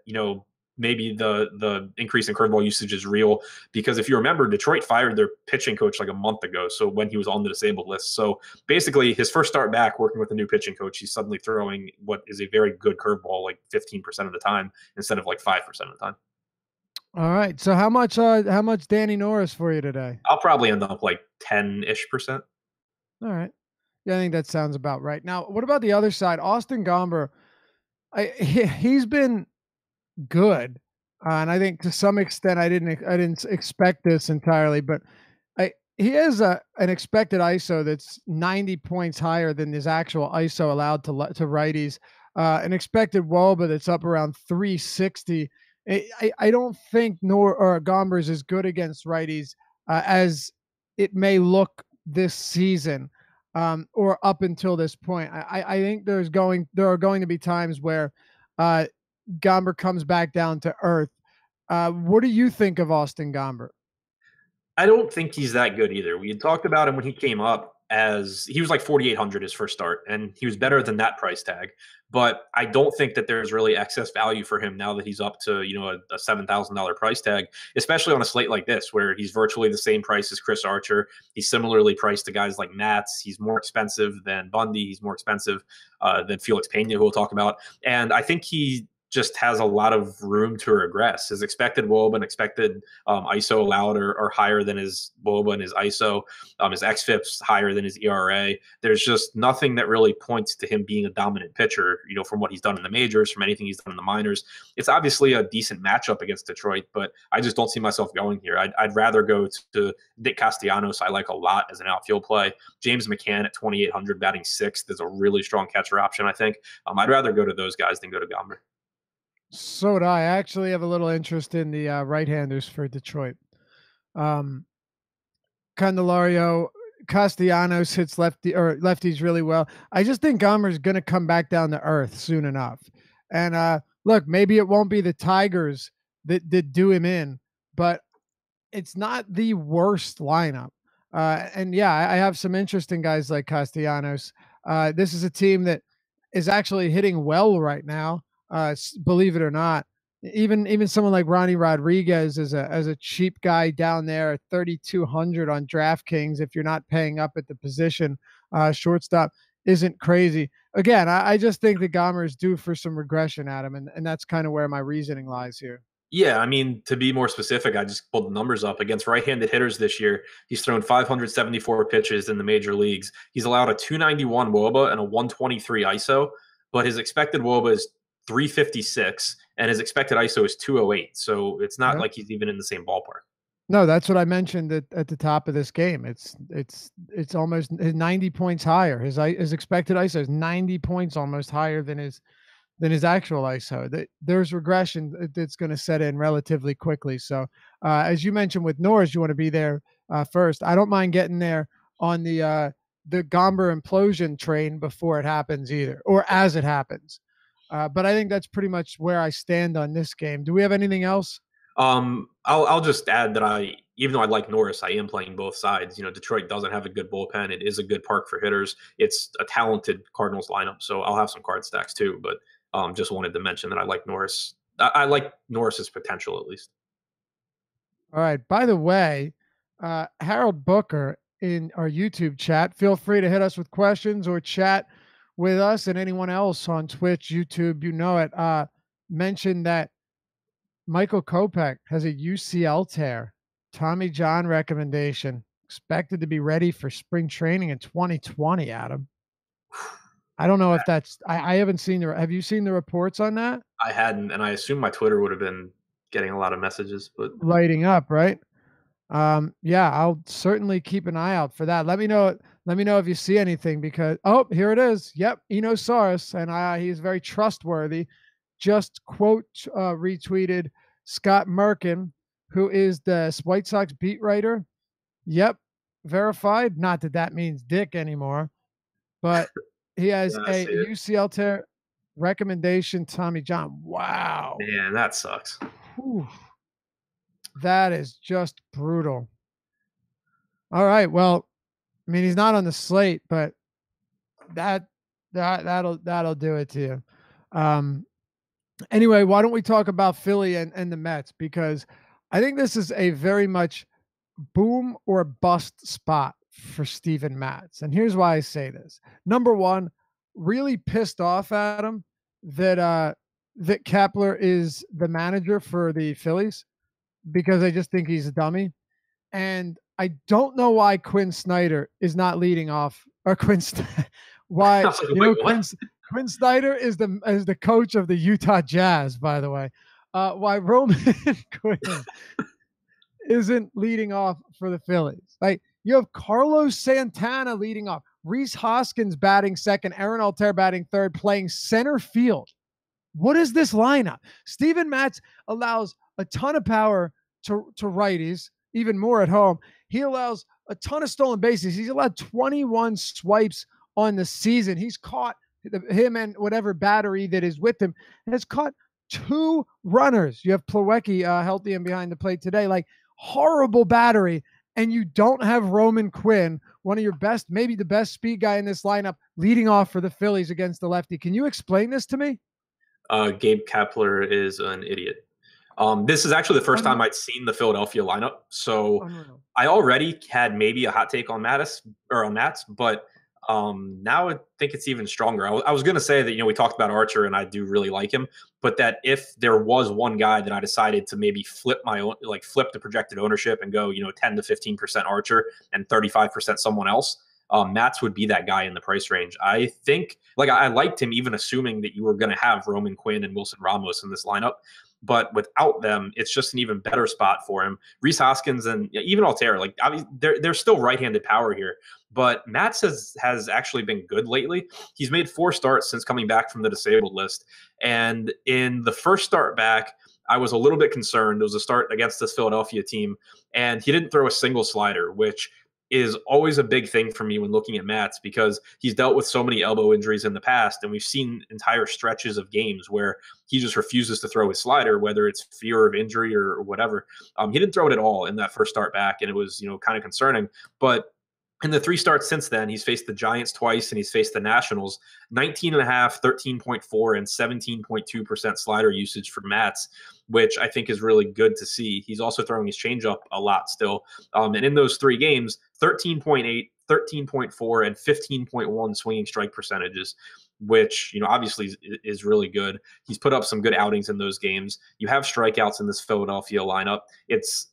maybe the increase in curveball usage is real, because if you remember, Detroit fired their pitching coach like a month ago, so when he was on the disabled list. So basically his first start back working with a new pitching coach, he's suddenly throwing what is a very good curveball like 15% of the time instead of like 5% of the time. All right, so how much Danny Norris for you today? I'll probably end up like 10-ish%. All right, yeah, I think that sounds about right. Now, what about the other side? Austin Gomber, he's been good, and I think to some extent I didn't expect this entirely, but he has an expected ISO that's 90 points higher than his actual ISO allowed to righties, an expected WOBA that's up around 360. I don't think Gomber is as good against righties as it may look this season, or up until this point. I think there are going to be times where Gomber comes back down to earth. What do you think of Austin Gomber? I don't think he's that good either. We had talked about him when he came up as he was like 4,800 his first start, and he was better than that price tag. But I don't think that there's really excess value for him now that he's up to a $7,000 price tag, especially on a slate like this where he's virtually the same price as Chris Archer. He's similarly priced to guys like Matz. He's more expensive than Bundy. He's more expensive than Felix Pena, who we'll talk about. And I think he just has a lot of room to regress. His expected WOBA and expected ISO allowed are higher than his WOBA and his ISO. His xFIP's higher than his ERA. There's just nothing that really points to him being a dominant pitcher, from what he's done in the majors, from anything he's done in the minors. It's obviously a decent matchup against Detroit, but I just don't see myself going here. I'd rather go to Nick Castellanos. I like a lot as an outfield play. James McCann at 2,800 batting sixth is a really strong catcher option, I think. I'd rather go to those guys than go to Gomber. So do I. Actually have a little interest in the right-handers for Detroit. Candelario, Castellanos hits lefties really well. I just think Gomber's going to come back down to earth soon enough. And look, maybe it won't be the Tigers that do him in, but it's not the worst lineup. And yeah, I have some interesting guys like Castellanos. This is a team that is actually hitting well right now. Believe it or not, even someone like Ronnie Rodriguez as a cheap guy down there at 3,200 on DraftKings, if you're not paying up at the position, shortstop, isn't crazy. Again, I just think the Gomber is due for some regression, Adam, and that's kind of where my reasoning lies here. Yeah, I mean, to be more specific, I just pulled the numbers up. Against right-handed hitters this year, he's thrown 574 pitches in the major leagues. He's allowed a 291 WOBA and a 123 ISO, but his expected WOBA is 356 and his expected ISO is 208. So it's not like he's even in the same ballpark. No, that's what I mentioned at the top of this game. It's almost 90 points higher. His expected ISO is 90 points almost higher than his actual ISO. There's regression that's going to set in relatively quickly. So as you mentioned with Norris, you want to be there first. I don't mind getting there on the Gomber implosion train before it happens either, or as it happens. But I think that's pretty much where I stand on this game. Do we have anything else? I'll just add that even though I like Norris, I am playing both sides. Detroit doesn't have a good bullpen. It is a good park for hitters. It's a talented Cardinals lineup, so I'll have some card stacks too. But just wanted to mention that I like Norris. I like Norris's potential at least. All right. By the way, Harold Booker in our YouTube chat, feel free to hit us with questions or chat with us and anyone else on Twitch, YouTube, you know it. Mentioned that Michael Kopech has a UCL tear. Tommy John recommendation. Expected to be ready for spring training in 2020, Adam. I don't know if that's I haven't seen have you seen the reports on that? I hadn't, and I assume my Twitter would have been getting a lot of messages, but Lighting up, right? Yeah, I'll certainly keep an eye out for that. Let me know if you see anything because here it is. Yep, Enosaurus, and he's very trustworthy. Just quote retweeted Scott Merkin, who is the White Sox beat writer. Yep, verified. Not that that means dick anymore, but he has a UCL tear recommendation. Tommy John. Wow, man, that sucks. Whew. That is just brutal. All right. Well, I mean, he's not on the slate, but that'll do it to you. Anyway, why don't we talk about Philly and the Mets? Because I think this is a very much boom or bust spot for Steven Matz. And here's why I say this. Number one, really pissed off at him that Kepler is the manager for the Phillies, because I just think he's a dummy. And I don't know why Quinn Snyder is not leading off, or why Quinn Snyder is the coach of the Utah Jazz, by the way. Why Roman Quinn isn't leading off for the Phillies. Like, you have Carlos Santana leading off, Rhys Hoskins batting second, Aaron Altair batting third, playing center field. What is this lineup? Steven Matz allows a ton of power to righties, even more at home. He allows a ton of stolen bases. He's allowed 21 swipes on the season. He's caught, him and whatever battery that is with him has caught 2 runners. You have Plawecki healthy and behind the plate today. Like, horrible battery. And you don't have Roman Quinn, one of your best, maybe the best speed guy in this lineup, leading off for the Phillies against the lefty. Can you explain this to me? Gabe Kepler is an idiot. This is actually the first time I'd seen the Philadelphia lineup, so I already had maybe a hot take on Matz, but now I think it's even stronger. I was going to say that, we talked about Archer, and I do really like him, but that if there was one guy that I decided to maybe flip the projected ownership and go, 10 to 15% Archer and 35% someone else, Matz would be that guy in the price range. I think, I liked him even assuming that you were going to have Roman Quinn and Wilson Ramos in this lineup. But without them, it's just an even better spot for him. Rhys Hoskins and even Altair, they're still right-handed power here. But Matz has actually been good lately. He's made 4 starts since coming back from the disabled list. And in the first start back, I was a little bit concerned. It was a start against this Philadelphia team, and he didn't throw a single slider, which is always a big thing for me when looking at Matz, because he's dealt with so many elbow injuries in the past, and we've seen entire stretches of games where he just refuses to throw his slider, whether it's fear of injury or whatever. He didn't throw it at all in that first start back, and it was kind of concerning. But in the 3 starts since then, he's faced the Giants twice and he's faced the Nationals. 19.5, 13.4, and 17.2% slider usage for Matz, which I think is really good to see. He's also throwing his changeup a lot still. And in those 3 games, 13.8, 13.4, and 15.1 swinging strike percentages, which, obviously is really good. He's put up some good outings in those games. You have strikeouts in this Philadelphia lineup. It's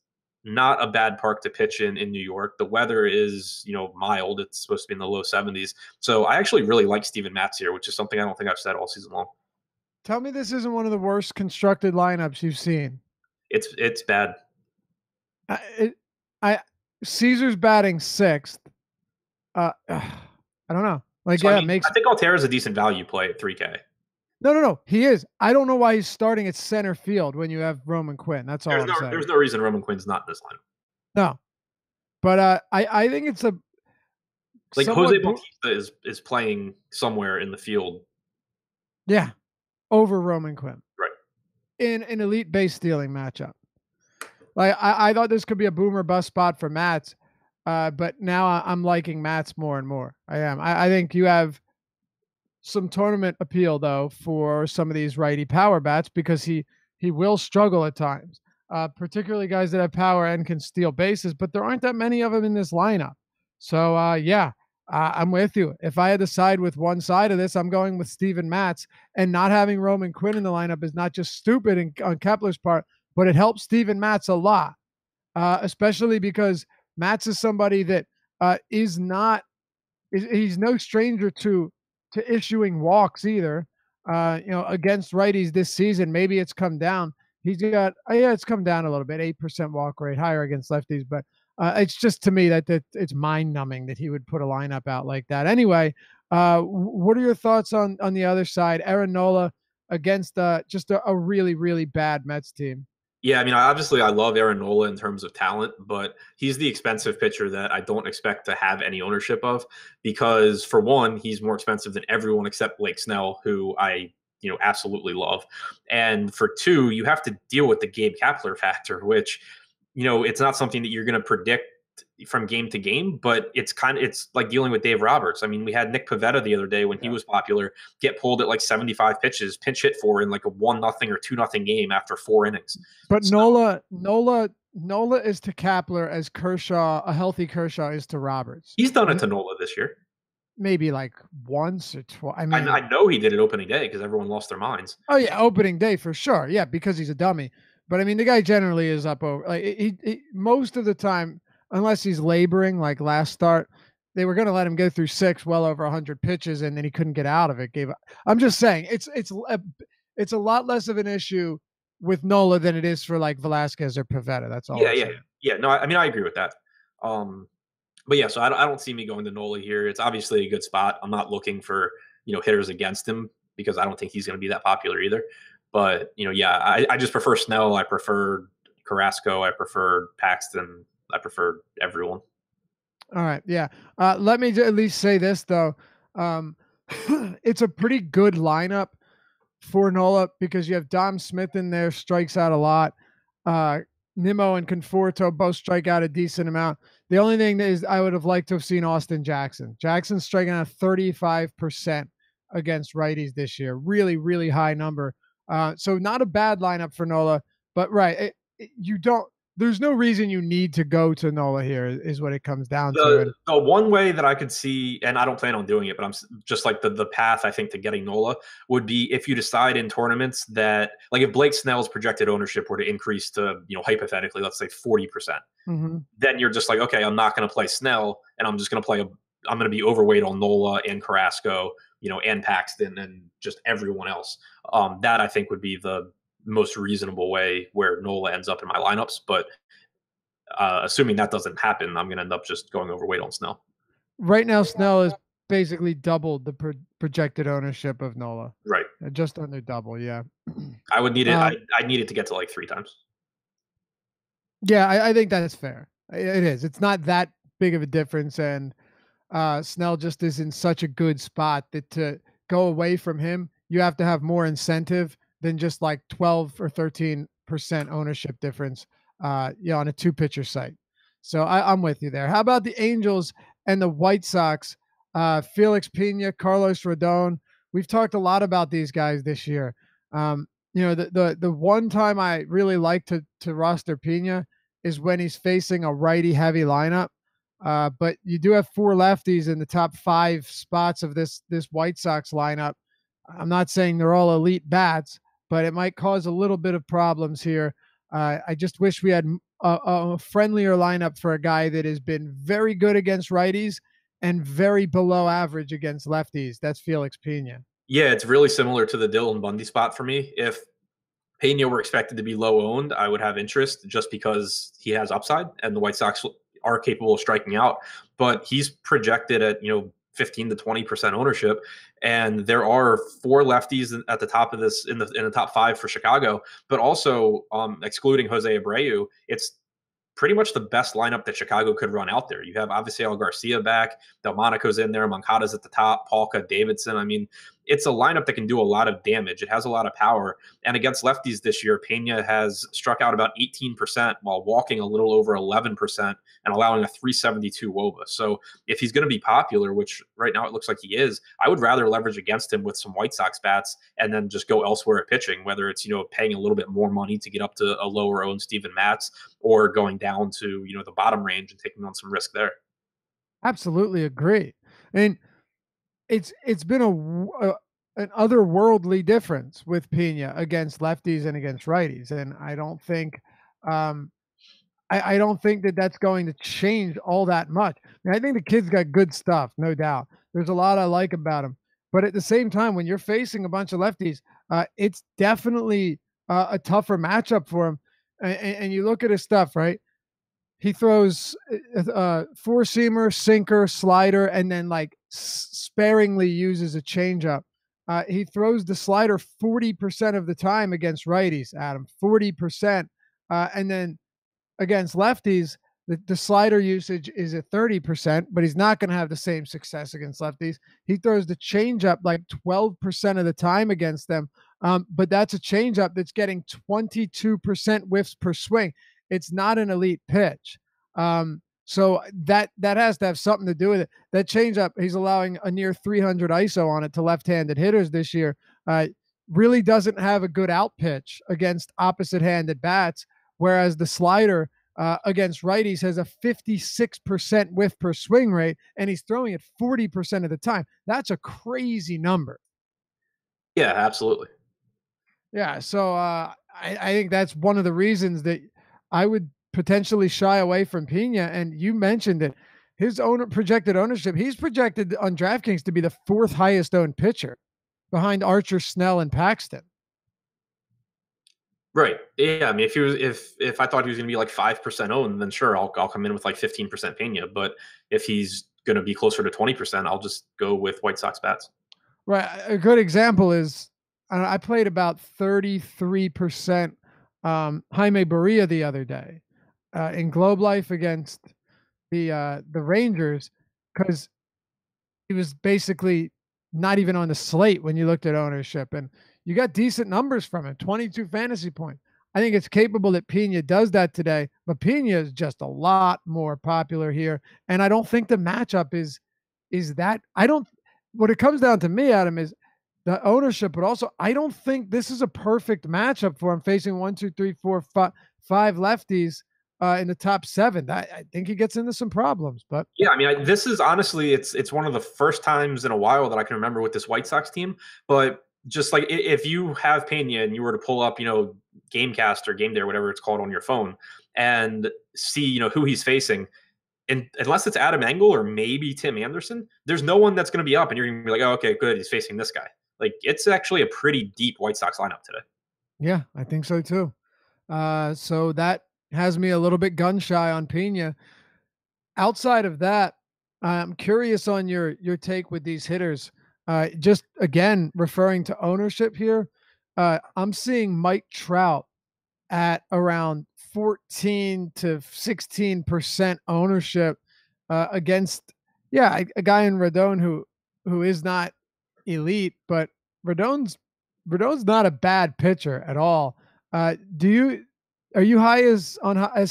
not a bad park to pitch in New York. The weather is, mild. It's supposed to be in the low 70s. So I actually really like Steven Matz here, which is something I don't think I've said all season long. Tell me this isn't one of the worst constructed lineups you've seen. It's bad. Caesar's batting 6th. I don't know. I think Altair is a decent value play at 3K. No. He is. I don't know why he's starting at center field when you have Roman Quinn. That's all I'm saying. There's no reason Roman Quinn's not in this lineup. No. But I think it's a Jose Bautista is playing somewhere in the field. Yeah. Over Roman Quinn. Right. In an elite base stealing matchup. I thought this could be a boom or bust spot for Matz. But now I'm liking Matz more and more. I am. I think you have some tournament appeal, though, for some of these righty power bats, because he will struggle at times. particularly guys that have power and can steal bases, but there aren't that many of them in this lineup. So, I'm with you. If I had to side with one side of this, I'm going with Steven Matz, and not having Roman Quinn in the lineup is not just stupid on Kepler's part, but it helps Steven Matz a lot, especially because Matz is somebody that is not he's no stranger to issuing walks either. Against righties this season, maybe it's come down. He's got it's come down a little bit, 8% walk rate, higher against lefties, but it's just to me that it's mind numbing that he would put a lineup out like that. Anyway, what are your thoughts on the other side, Aaron Nola against just a really really bad Mets team? Yeah, I mean, I love Aaron Nola in terms of talent, but he's the expensive pitcher that I don't expect to have any ownership of because, for one, he's more expensive than everyone except Blake Snell, who I absolutely love, and for two, you have to deal with the Gabe Kapler factor, which it's not something that you're going to predict from game to game, but it's like dealing with Dave Roberts. I mean, we had Nick Pivetta the other day when he was popular get pulled at like 75 pitches, pinch hit for in like a 1-0 or 2-0 game after 4 innings. But so, Nola is to Kapler as a healthy Kershaw is to Roberts. He's done it to Nola this year. Maybe like once or twice. I mean, I know he did it opening day because everyone lost their minds. Oh yeah, opening day for sure. Yeah, because he's a dummy. But I mean, the guy generally is up over. Like he most of the time, unless he's laboring, like last start, they were going to let him go through 6, well over 100 pitches, and then he couldn't get out of it. I'm just saying, it's a lot less of an issue with Nola than it is for like Velasquez or Pivetta. That's all. Yeah. No, I mean, I agree with that. But yeah, so I don't see me going to Nola here. It's obviously a good spot. I'm not looking for hitters against him because I don't think he's going to be that popular either. But I just prefer Snell. I prefer Carrasco. I prefer Paxton. I prefer everyone. All right, yeah. Let me at least say this though. It's a pretty good lineup for Nola because you have Dom Smith in there, strikes out a lot. Nimmo and Conforto both strike out a decent amount. The only thing is I would have liked to have seen Austin Jackson. Jackson's striking out 35% against righties this year. Really, really high number. So not a bad lineup for Nola, but right. There's no reason you need to go to Nola here is what it comes down to. The one way that I could see, and I don't plan on doing it, but I'm just like the path I think to getting Nola would be if you decide in tournaments that, like if Blake Snell's projected ownership were to increase to, hypothetically, let's say 40%, then you're just like, okay, I'm not going to play Snell and I'm just going to I'm going to be overweight on Nola and Carrasco, and Paxton and just everyone else. That I think would be the most reasonable way where Nola ends up in my lineups. But assuming that doesn't happen, I'm going to end up just going overweight on Snell. Right now, Snell is basically doubled the projected ownership of Nola. Right. Just under double, yeah. I would need it. I need it to get to like 3 times. Yeah, I think that is fair. It is. It's not that big of a difference. And Snell just is in such a good spot that to go away from him, you have to have more incentive than just like 12 or 13% ownership difference, on a 2-pitcher site. So I'm with you there. How about the Angels and the White Sox? Felix Pena, Carlos Rodon. We've talked a lot about these guys this year. The one time I really like to roster Pena is when he's facing a righty heavy lineup. But you do have 4 lefties in the top 5 spots of this White Sox lineup. I'm not saying they're all elite bats, but it might cause a little bit of problems here. I just wish we had a friendlier lineup for a guy that has been very good against righties and very below average against lefties. That's Felix Pena. Yeah, it's really similar to the Dylan Bundy spot for me. If Pena were expected to be low owned, I would have interest just because he has upside and the White Sox are capable of striking out. But he's projected at 15 to 20% ownership, and there are 4 lefties at the top of this in the top 5 for Chicago. But also, excluding Jose Abreu, it's pretty much the best lineup that Chicago could run out there. You have obviously Al Garcia back, Delmonico's in there, Moncada's at the top, Palka, Davidson. I mean, it's a lineup that can do a lot of damage. It has a lot of power. And against lefties this year, Pena has struck out about 18% while walking a little over 11% and allowing a 372 WOBA. So if he's going to be popular, which right now it looks like he is, I would rather leverage against him with some White Sox bats and then just go elsewhere at pitching, whether it's, paying a little bit more money to get up to a lower owned Steven Matz or going down to, the bottom range and taking on some risk there. Absolutely agree. And it's been an otherworldly difference with Pena against lefties and against righties, and I don't think I don't think that that's going to change all that much. I think the kid's got good stuff, no doubt. There's a lot I like about him, but at the same time, when you're facing a bunch of lefties, it's definitely a tougher matchup for him. And you look at his stuff, right? He throws four-seamer, sinker, slider, and then like sparingly uses a changeup. He throws the slider 40% of the time against righties, Adam, 40%. And then against lefties, the slider usage is at 30%, but he's not going to have the same success against lefties. He throws the changeup like 12% of the time against them, but that's a changeup that's getting 22% whiffs per swing. It's not an elite pitch. So that has to have something to do with it. That changeup, he's allowing a near 300 ISO on it to left-handed hitters this year. Really doesn't have a good out pitch against opposite-handed bats, whereas the slider against righties has a 56% whiff per swing rate, and he's throwing it 40% of the time. That's a crazy number. Yeah, absolutely. Yeah, so I think that's one of the reasons that I would potentially shy away from Pena. And you mentioned it, his projected ownership, he's projected on DraftKings to be the fourth highest owned pitcher behind Archer, Snell, and Paxton. Right. Yeah. I mean, if I thought he was going to be like 5% owned, then sure, I'll come in with like 15% Pena. But if he's going to be closer to 20%, I'll just go with White Sox bats. Right. A good example is I played about 33% Jaime Barria the other day in Globe Life against the Rangers, because he was basically not even on the slate when you looked at ownership, and you got decent numbers from him, 22 fantasy points. I think it's capable that Pena does that today, but Pena is just a lot more popular here, and I don't think the matchup is that. I don't. What it comes down to me, Adam, is the ownership, but also I don't think this is a perfect matchup for him facing 1, 2, 3, 4, 5 lefties in the top 7. I think he gets into some problems. But yeah, I mean, this is honestly, it's one of the first times in a while that I can remember with this White Sox team. But just like if you have Pena and you were to pull up, Gamecast or Game Day or whatever it's called on your phone and see, who he's facing, and unless it's Adam Engel or maybe Tim Anderson, there's no one that's going to be up, and you're going to be like, oh, okay, good, he's facing this guy. Like, it's actually a pretty deep White Sox lineup today. Yeah, I think so too. So that has me a little bit gun shy on Pena. Outside of that, I'm curious on your take with these hitters. Just again, referring to ownership here, I'm seeing Mike Trout at around 14 to 16% ownership against, a guy in Rodon who is not elite, but Rodon's not a bad pitcher at all. Are you as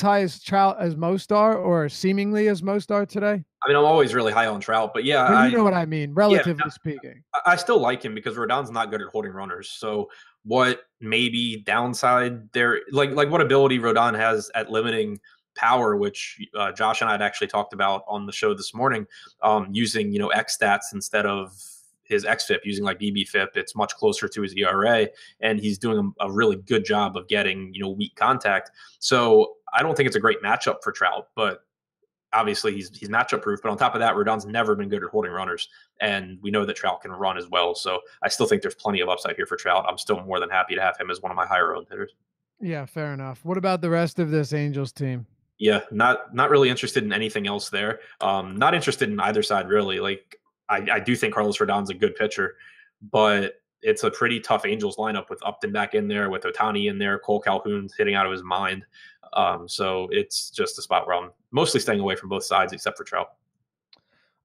high as Trout as most are, or seemingly as most are today? I mean, I'm always really high on Trout, but yeah, But you know what I mean, relatively speaking. I still like him because Rodon's not good at holding runners. So what maybe downside there, like what ability Rodon has at limiting power, which Josh and I had actually talked about on the show this morning, using, X stats instead of his xFIP, using like BBFIP. It's much closer to his ERA, and he's doing a really good job of getting, weak contact. So I don't think it's a great matchup for Trout, but obviously he's matchup proof. But on top of that, Rodon's never been good at holding runners, and we know that Trout can run as well. So I still think there's plenty of upside here for Trout. I'm still more than happy to have him as one of my higher owned hitters. Yeah, fair enough. What about the rest of this Angels team? Yeah, not really interested in anything else there. Not interested in either side really. Like I do think Carlos Rodon's a good pitcher, but it's a pretty tough Angels lineup with Upton back in there, with Ohtani in there, Cole Calhoun's hitting out of his mind. So it's just a spot where I'm mostly staying away from both sides except for Trout.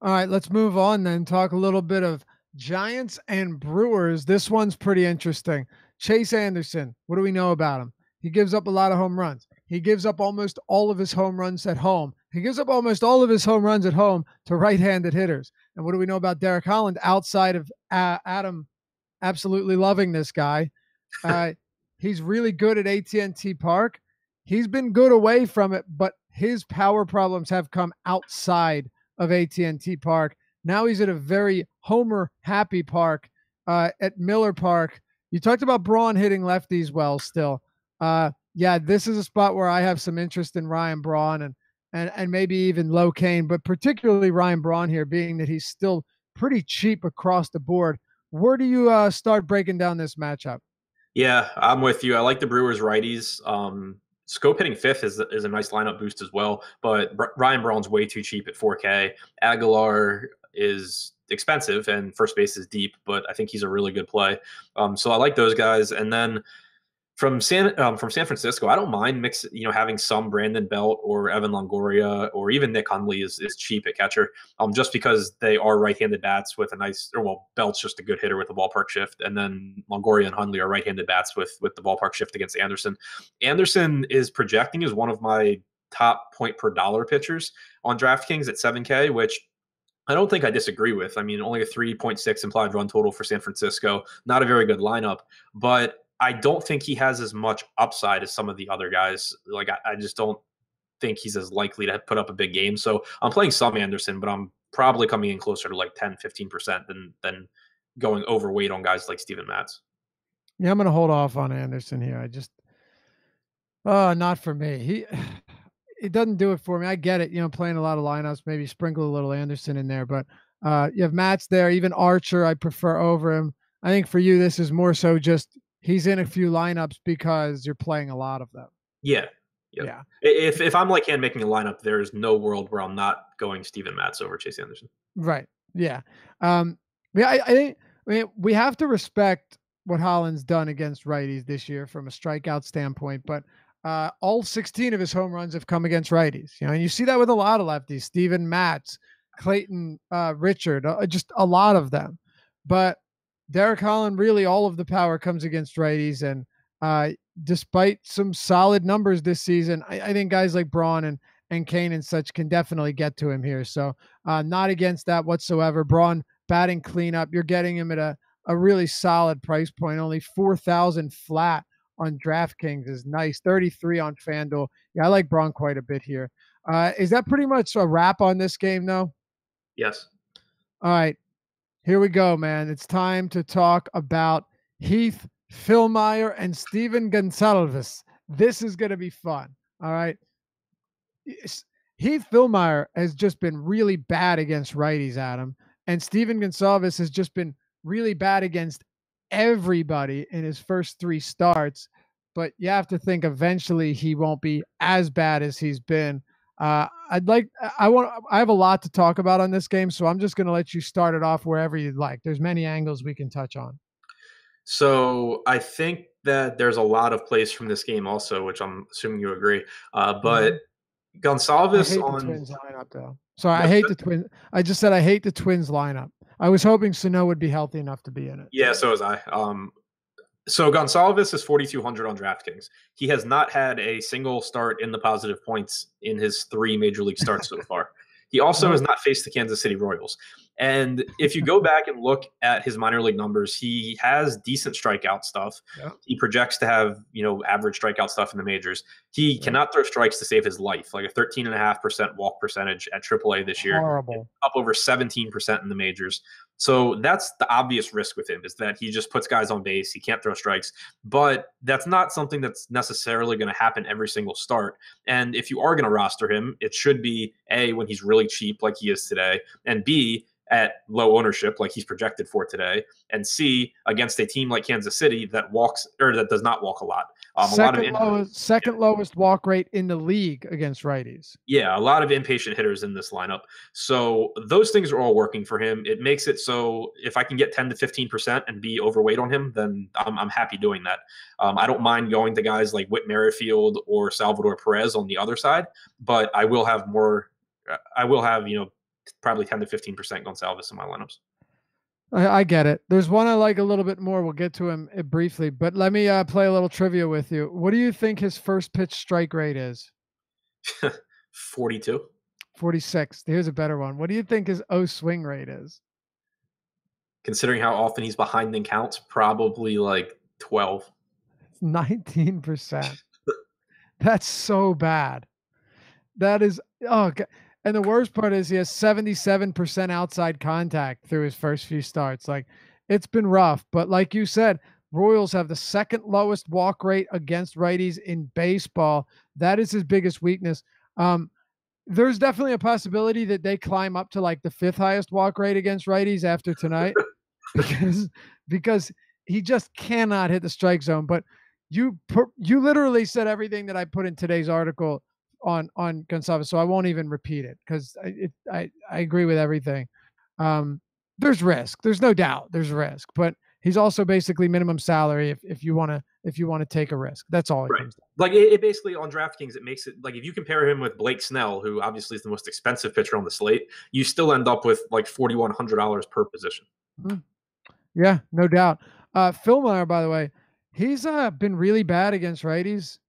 All right, let's move on then. Talk a little bit of Giants and Brewers. This one's pretty interesting. Chase Anderson, what do we know about him? He gives up a lot of home runs. He gives up almost all of his home runs at home. He gives up almost all of his home runs at home to right-handed hitters. And what do we know about Derek Holland outside of Adam absolutely loving this guy? Uh, he's really good at AT&T Park. He's been good away from it, but his power problems have come outside of AT&T Park. Now he's at a very Homer happy park at Miller Park. You talked about Braun hitting lefties well still. Yeah, this is a spot where I have some interest in Ryan Braun and maybe even Low Kane, but particularly Ryan Braun here, being that he's still pretty cheap across the board. Where do you start breaking down this matchup? Yeah, I'm with you. I like the Brewers righties. Scope hitting fifth is a nice lineup boost as well, but Ryan Braun's way too cheap at 4K. Aguilar is expensive and first base is deep, but I think he's a really good play. So I like those guys. And then from San Francisco, I don't mind having some Brandon Belt or Evan Longoria or even Nick Hundley is cheap at catcher, just because they are right-handed bats with a nice, Belt's just a good hitter with the ballpark shift, and then Longoria and Hundley are right-handed bats with the ballpark shift against Anderson. Anderson is projecting as one of my top point per dollar pitchers on DraftKings at 7K, which I don't think I disagree with. I mean, only a 3.6 implied run total for San Francisco, not a very good lineup, but I don't think he has as much upside as some of the other guys. Like, I just don't think he's as likely to put up a big game. So I'm playing some Anderson, but I'm probably coming in closer to like 10-15% than going overweight on guys like Steven Matz. Yeah, I'm going to hold off on Anderson here. I just, not for me. It doesn't do it for me. I get it, playing a lot of lineups, maybe sprinkle a little Anderson in there, but you have Matz there, even Archer I prefer over him. I think for you, this is more so just he's in a few lineups because you're playing a lot of them. Yeah. Yep. Yeah. If I'm like hand making a lineup, there's no world where I'm not going Steven Matz over Chase Anderson. Right. Yeah. I think we have to respect what Holland's done against righties this year from a strikeout standpoint, but all 16 of his home runs have come against righties. And you see that with a lot of lefties, Steven Matz, Clayton, Richard, just a lot of them. But Derek Holland, really all of the power comes against righties. And despite some solid numbers this season, I think guys like Braun and Kane and such can definitely get to him here. So not against that whatsoever. Braun batting cleanup. You're getting him at a really solid price point, only 4,000 flat on DraftKings is nice. 33 on FanDuel. Yeah, I like Braun quite a bit here. Is that pretty much a wrap on this game, though? Yes. All right. Here we go, man. It's time to talk about Heath Fillmyer and Steven Gonsalves. This is going to be fun. All right. Heath Fillmyer has just been really bad against righties, Adam. And Steven Gonsalves has just been really bad against everybody in his first three starts. But you have to think eventually he won't be as bad as he's been. I have a lot to talk about on this game, so I'm just going to let you start it off wherever you'd like. There's many angles we can touch on. So I think that there's a lot of plays from this game also, which I'm assuming you agree. But Gonsalves I hate the Twins lineup, though. Sorry, I hate the Twins. I just said I hate the Twins lineup. I was hoping Sano would be healthy enough to be in it. Yeah, so was I. So Gonsalves is 4,200 on DraftKings. He has not had a single start in the positive points in his 3 major league starts so far. He also has not faced the Kansas City Royals. And if you go back and look at his minor league numbers, he has decent strikeout stuff. Yeah. He projects to have, average strikeout stuff in the majors. He cannot throw strikes to save his life, like a 13.5% walk percentage at AAA this year. Horrible. Up over 17% in the majors. So that's the obvious risk with him, is that he just puts guys on base. He can't throw strikes. But that's not something that's necessarily going to happen every single start. And if you are going to roster him, it should be A, when he's really cheap like he is today, and B, at low ownership like he's projected for today, and C, against a team like Kansas City that does not walk a lot. Second lowest walk rate in the league against righties. Yeah, a lot of impatient hitters in this lineup. So those things are all working for him. It makes it so if I can get 10 to 15% and be overweight on him, then I'm happy doing that. I don't mind going to guys like Whit Merrifield or Salvador Perez on the other side, but I will have probably 10 to 15% Gonsalves in my lineups. I get it. There's one I like a little bit more. We'll get to him briefly, but let me play a little trivia with you. What do you think his first pitch strike rate is? 42. 46. Here's a better one. What do you think his O swing rate is? Considering how often he's behind in counts, probably like 12. 19%. That's so bad. That is, oh, and the worst part is he has 77% outside contact through his first few starts. Like, it's been rough, but like you said, Royals have the second lowest walk rate against righties in baseball. That is his biggest weakness. There's definitely a possibility that they climb up to like the fifth highest walk rate against righties after tonight because because he just cannot hit the strike zone. But you literally said everything that I put in today's article on Gonçalves, so I won't even repeat it because I agree with everything. There's risk. There's no doubt. There's risk, but he's also basically minimum salary if you want to take a risk. That's all it Right. comes to. Like it basically on DraftKings, it makes it like if you compare him with Blake Snell, who obviously is the most expensive pitcher on the slate, you still end up with like $4,100 per position. Mm-hmm. Yeah, no doubt. Philmeyer, by the way, he's been really bad against righties,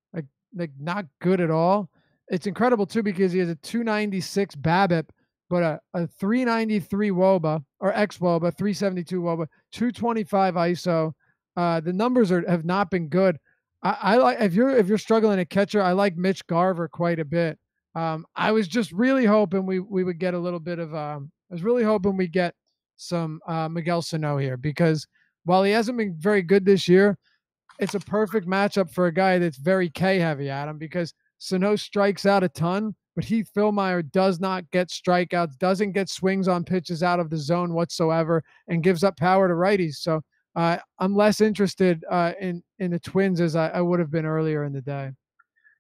like not good at all. It's incredible too because he has a 296 BABIP, but a 393 WOBA or ex WOBA, 372 WOBA, 225 ISO. The numbers have not been good. I like if you're struggling at catcher, I like Mitch Garver quite a bit. I was just really hoping we would get a little bit of I was really hoping we get some Miguel Sano here because while he hasn't been very good this year, it's a perfect matchup for a guy that's very K heavy, Adam, because Sano strikes out a ton, but Heath Philmeyer does not get strikeouts, doesn't get swings on pitches out of the zone whatsoever, and gives up power to righties. So I'm less interested in the Twins as I would have been earlier in the day.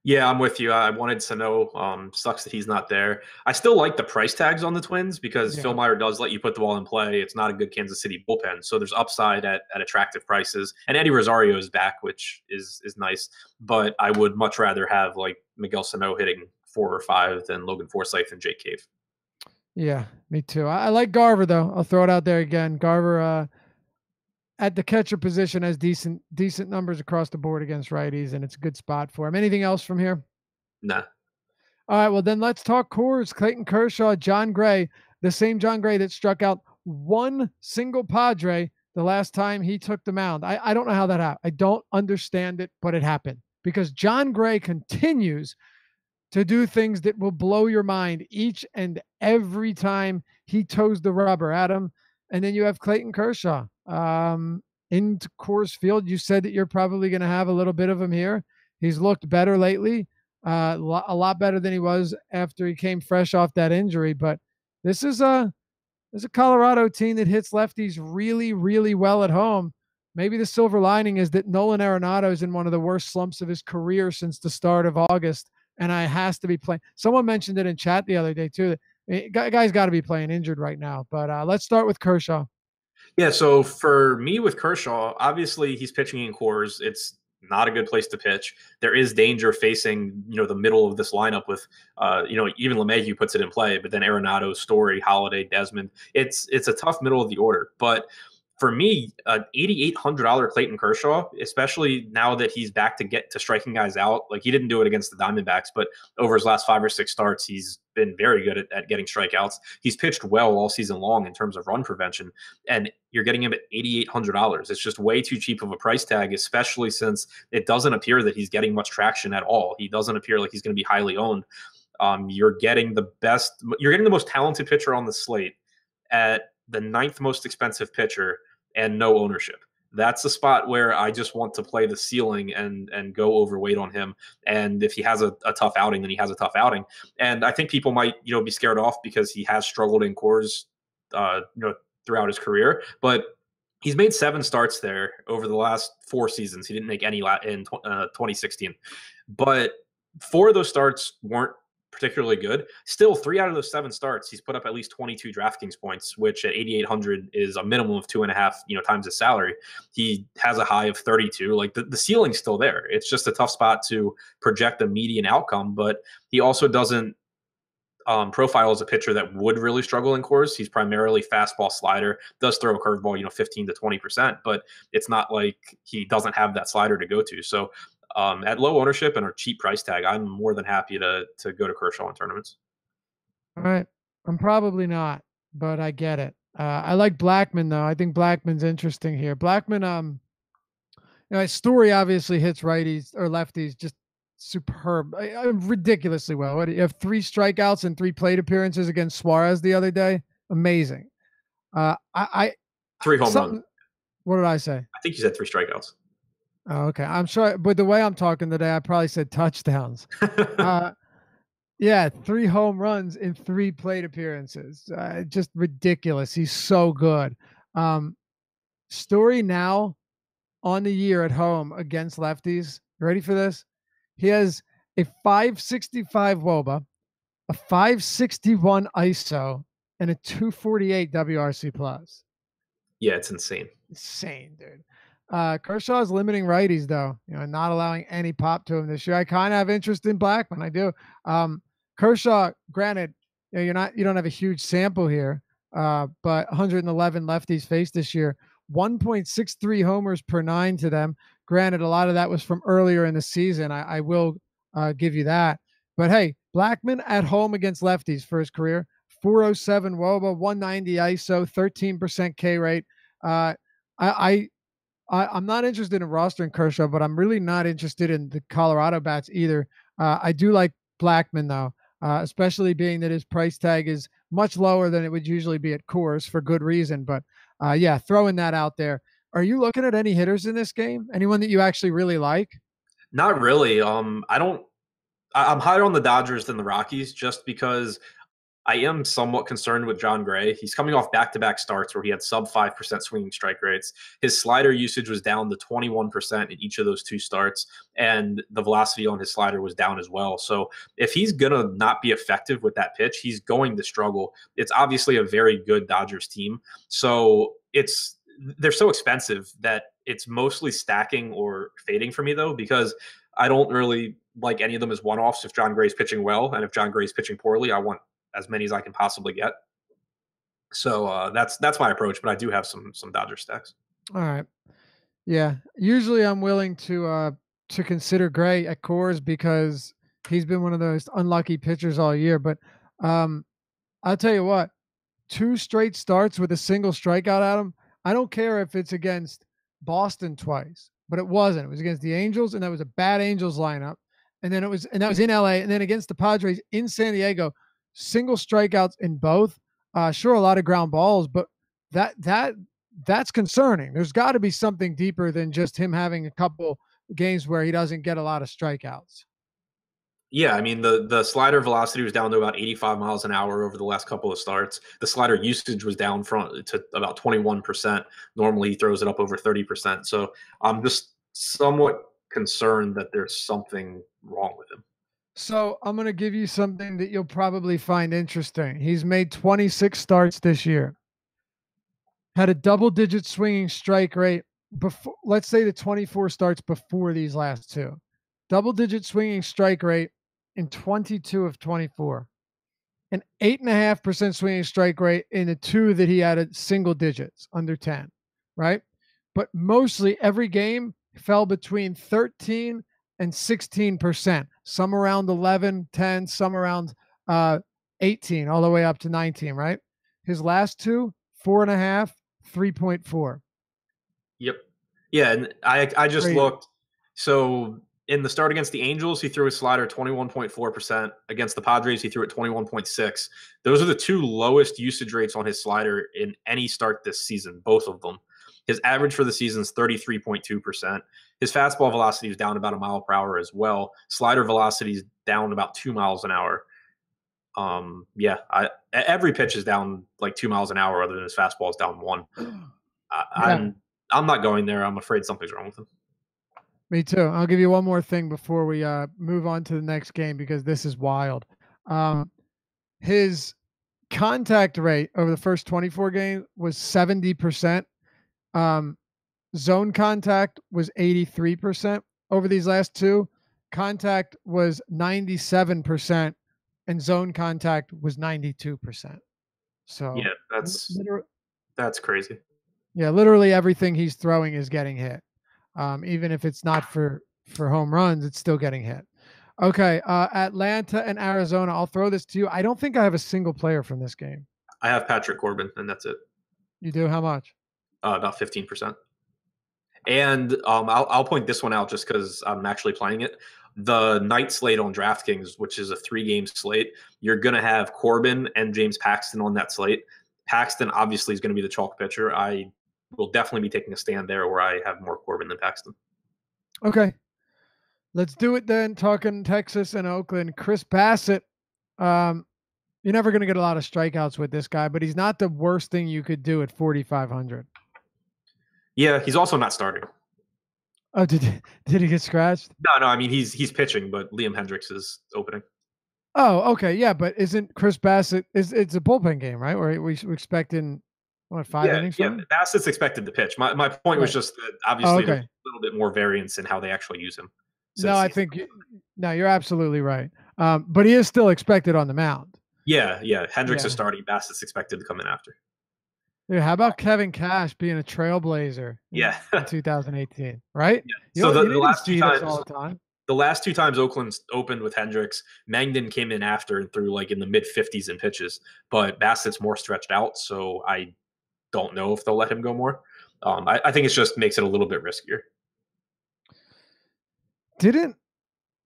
Yeah, I'm with you. I wanted to know. Sucks that he's not there. I still like the price tags on the Twins because Yeah. Philmeyer does let you put the ball in play. It's not a good Kansas City bullpen, so there's upside at attractive prices. And Eddie Rosario is back, which is nice. But I would much rather have like Miguel Sano hitting 4 or 5 than Logan Forsythe and Jake Cave. Yeah, me too. I like Garver though. I'll throw it out there again. Garver at the catcher position has decent numbers across the board against righties, and it's a good spot for him. Anything else from here? Nah. All right, well then let's talk Coors. Clayton Kershaw, John Gray, the same John Gray that struck out one single Padre the last time he took the mound. I don't know how that happened. I don't understand it, but it happened because John Gray continues to do things that will blow your mind each and every time he toes the rubber, Adam. And then you have Clayton Kershaw into Coors Field. You said that you're probably going to have a little bit of him here. He's looked better lately, a lot better than he was after he came fresh off that injury. But this is a Colorado team that hits lefties really, really well at home. Maybe the silver lining is that Nolan Arenado is in one of the worst slumps of his career since the start of August, and I has to be playing. Someone mentioned it in chat the other day too. Guy's got to be playing injured right now. But let's start with Kershaw. Yeah, so for me with Kershaw, obviously he's pitching in Coors. It's not a good place to pitch. There is danger facing, the middle of this lineup with, even LeMahieu puts it in play, but then Arenado, Story, Holiday, Desmond. It's a tough middle of the order. But for me, $8,800 Clayton Kershaw, especially now that he's back to striking guys out. Like he didn't do it against the Diamondbacks, but over his last 5 or 6 starts, he's been very good at getting strikeouts. He's pitched well all season long in terms of run prevention, and you're getting him at $8,800. It's just way too cheap of a price tag, especially since it doesn't appear that he's getting much traction at all. He doesn't appear like he's going to be highly owned. You're getting the most talented pitcher on the slate at the 9th most expensive pitcher and no ownership. That's the spot where I just want to play the ceiling and go overweight on him. And if he has a tough outing, then he has a tough outing. And I think people might be scared off because he has struggled in Coors, throughout his career. But he's made 7 starts there over the last 4 seasons. He didn't make any in 2016, but 4 of those starts weren't particularly good. Still, 3 out of those 7 starts, he's put up at least 22 DraftKings points, which at 8,800 is a minimum of 2.5, times his salary. He has a high of 32. Like the ceiling's still there. It's just a tough spot to project a median outcome, but he also doesn't profile as a pitcher that would really struggle in Coors. He's primarily fastball slider, does throw a curveball, 15 to 20%, but it's not like he doesn't have that slider to go to. So at low ownership and a cheap price tag, I'm more than happy to go to Kershaw in tournaments. All right. I'm probably not, but I get it. I like Blackman though. I think Blackman's interesting here. Blackman, his Story obviously hits righties or lefties just superb, ridiculously well. What, you have 3 strikeouts and 3 plate appearances against Suarez the other day. Amazing. I 3 home runs. What did I say? I think you said 3 strikeouts. Oh, okay. I'm sure, but the way I'm talking today, I probably said touchdowns. Yeah, 3 home runs in 3 plate appearances. Just ridiculous. He's so good. Story now on the year at home against lefties. Ready for this? He has a 565 WOBA, a 561 ISO, and a 248 WRC plus. Yeah, it's insane. Insane, dude. Kershaw's limiting righties though, not allowing any pop to him this year. I kind of have interest in Blackman. I do. Kershaw, granted, you don't have a huge sample here, but 111 lefties faced this year, 1.63 homers per 9 to them. Granted, a lot of that was from earlier in the season. I will give you that. But hey, Blackman at home against lefties for his career, 407 WOBA, 190 ISO, 13% K rate. I'm not interested in rostering Kershaw, but I'm really not interested in the Colorado bats either. I do like Blackman though, especially being that his price tag is much lower than it would usually be at Coors for good reason. But yeah, throwing that out there. Are you looking at any hitters in this game? Anyone that you actually really like? Not really. I'm higher on the Dodgers than the Rockies just because I am somewhat concerned with John Gray. He's coming off back-to-back starts where he had sub 5% swinging strike rates. His slider usage was down to 21% in each of those 2 starts, and the velocity on his slider was down as well. So if he's going to not be effective with that pitch, he's going to struggle. It's obviously a very good Dodgers team. So they're so expensive that it's mostly stacking or fading for me, though, because I don't really like any of them as one-offs if John Gray's pitching well, and if John Gray's pitching poorly, I want as many as I can possibly get. So that's my approach, but I do have some Dodger stacks. All right. Yeah. Usually I'm willing to consider Gray at Coors because he's been one of those unlucky pitchers all year. But I'll tell you what, 2 straight starts with a single strikeout at him. I don't care if it's against Boston twice, but it wasn't. It was against the Angels, and that was a bad Angels lineup. And then that was in LA, and then against the Padres in San Diego, single strikeouts in both. Sure, a lot of ground balls, but that's concerning. There's got to be something deeper than just him having a couple games where he doesn't get a lot of strikeouts. Yeah, I mean, the slider velocity was down to about 85 miles an hour over the last couple of starts. The slider usage was down to about 21%. Normally, he throws it up over 30%. So I'm just somewhat concerned that there's something wrong with him. So I'm going to give you something that you'll probably find interesting. He's made 26 starts this year. Had a double-digit swinging strike rate before, let's say the 24 starts before these last 2. Double-digit swinging strike rate in 22 of 24. An 8.5% swinging strike rate in the 2 that he had at single digits, under 10, right? But mostly every game fell between 13 and 16%, some around 11, 10, some around 18, all the way up to 19, right? His last 2, 4.5, 3.4. Yep. Yeah, and I just looked. So in the start against the Angels, he threw his slider 21.4%. Against the Padres, he threw it 21.6. Those are the 2 lowest usage rates on his slider in any start this season, both of them. His average for the season is 33.2%. His fastball velocity is down about a mile per hour as well. Slider velocity is down about 2 miles an hour. Every pitch is down like 2 miles an hour, other than his fastball is down 1. I'm not going there. I'm afraid something's wrong with him. Me too. I'll give you one more thing before we move on to the next game because this is wild. His contact rate over the first 24 games was 70%. Zone contact was 83% over these last 2. Contact was 97%, and zone contact was 92%. Yeah, So that's crazy. yeah, literally everything he's throwing is getting hit. Even if it's not for home runs, it's still getting hit. Okay, Atlanta and Arizona. I'll throw this to you. I don't think I have a single player from this game. I have Patrick Corbin, and that's it. You do? How much? About 15%. And I'll point this one out just because I'm actually playing it. The night slate on DraftKings, which is a 3-game slate, you're going to have Corbin and James Paxton on that slate. Paxton obviously is going to be the chalk pitcher. I will definitely be taking a stand there where I have more Corbin than Paxton. Okay. Let's do it then. Talking Texas and Oakland. Chris Bassett. You're never going to get a lot of strikeouts with this guy, but he's not the worst thing you could do at 4,500. Yeah, he's also not starting. Oh, did he get scratched? No. I mean, he's pitching, but Liam Hendricks is opening. Oh, okay, yeah, but isn't Chris Bassett? It's a bullpen game, right? Where we're expecting 5 innings? Yeah, Bassett's expected to pitch. My point was just that obviously there's a little bit more variance in how they actually use him. No, I think you're absolutely right. But he is still expected on the mound. Yeah. Hendricks is starting. Bassett's expected to come in after. Dude, how about Kevin Cash being a trailblazer? In 2018, right? Yeah. So the last 2 times, all the time. The last 2 times Oakland's opened with Hendricks, Mangden came in after and threw like in the mid 50s in pitches, but Bassett's more stretched out, so I don't know if they'll let him go more. I think it just makes it a little bit riskier. Didn't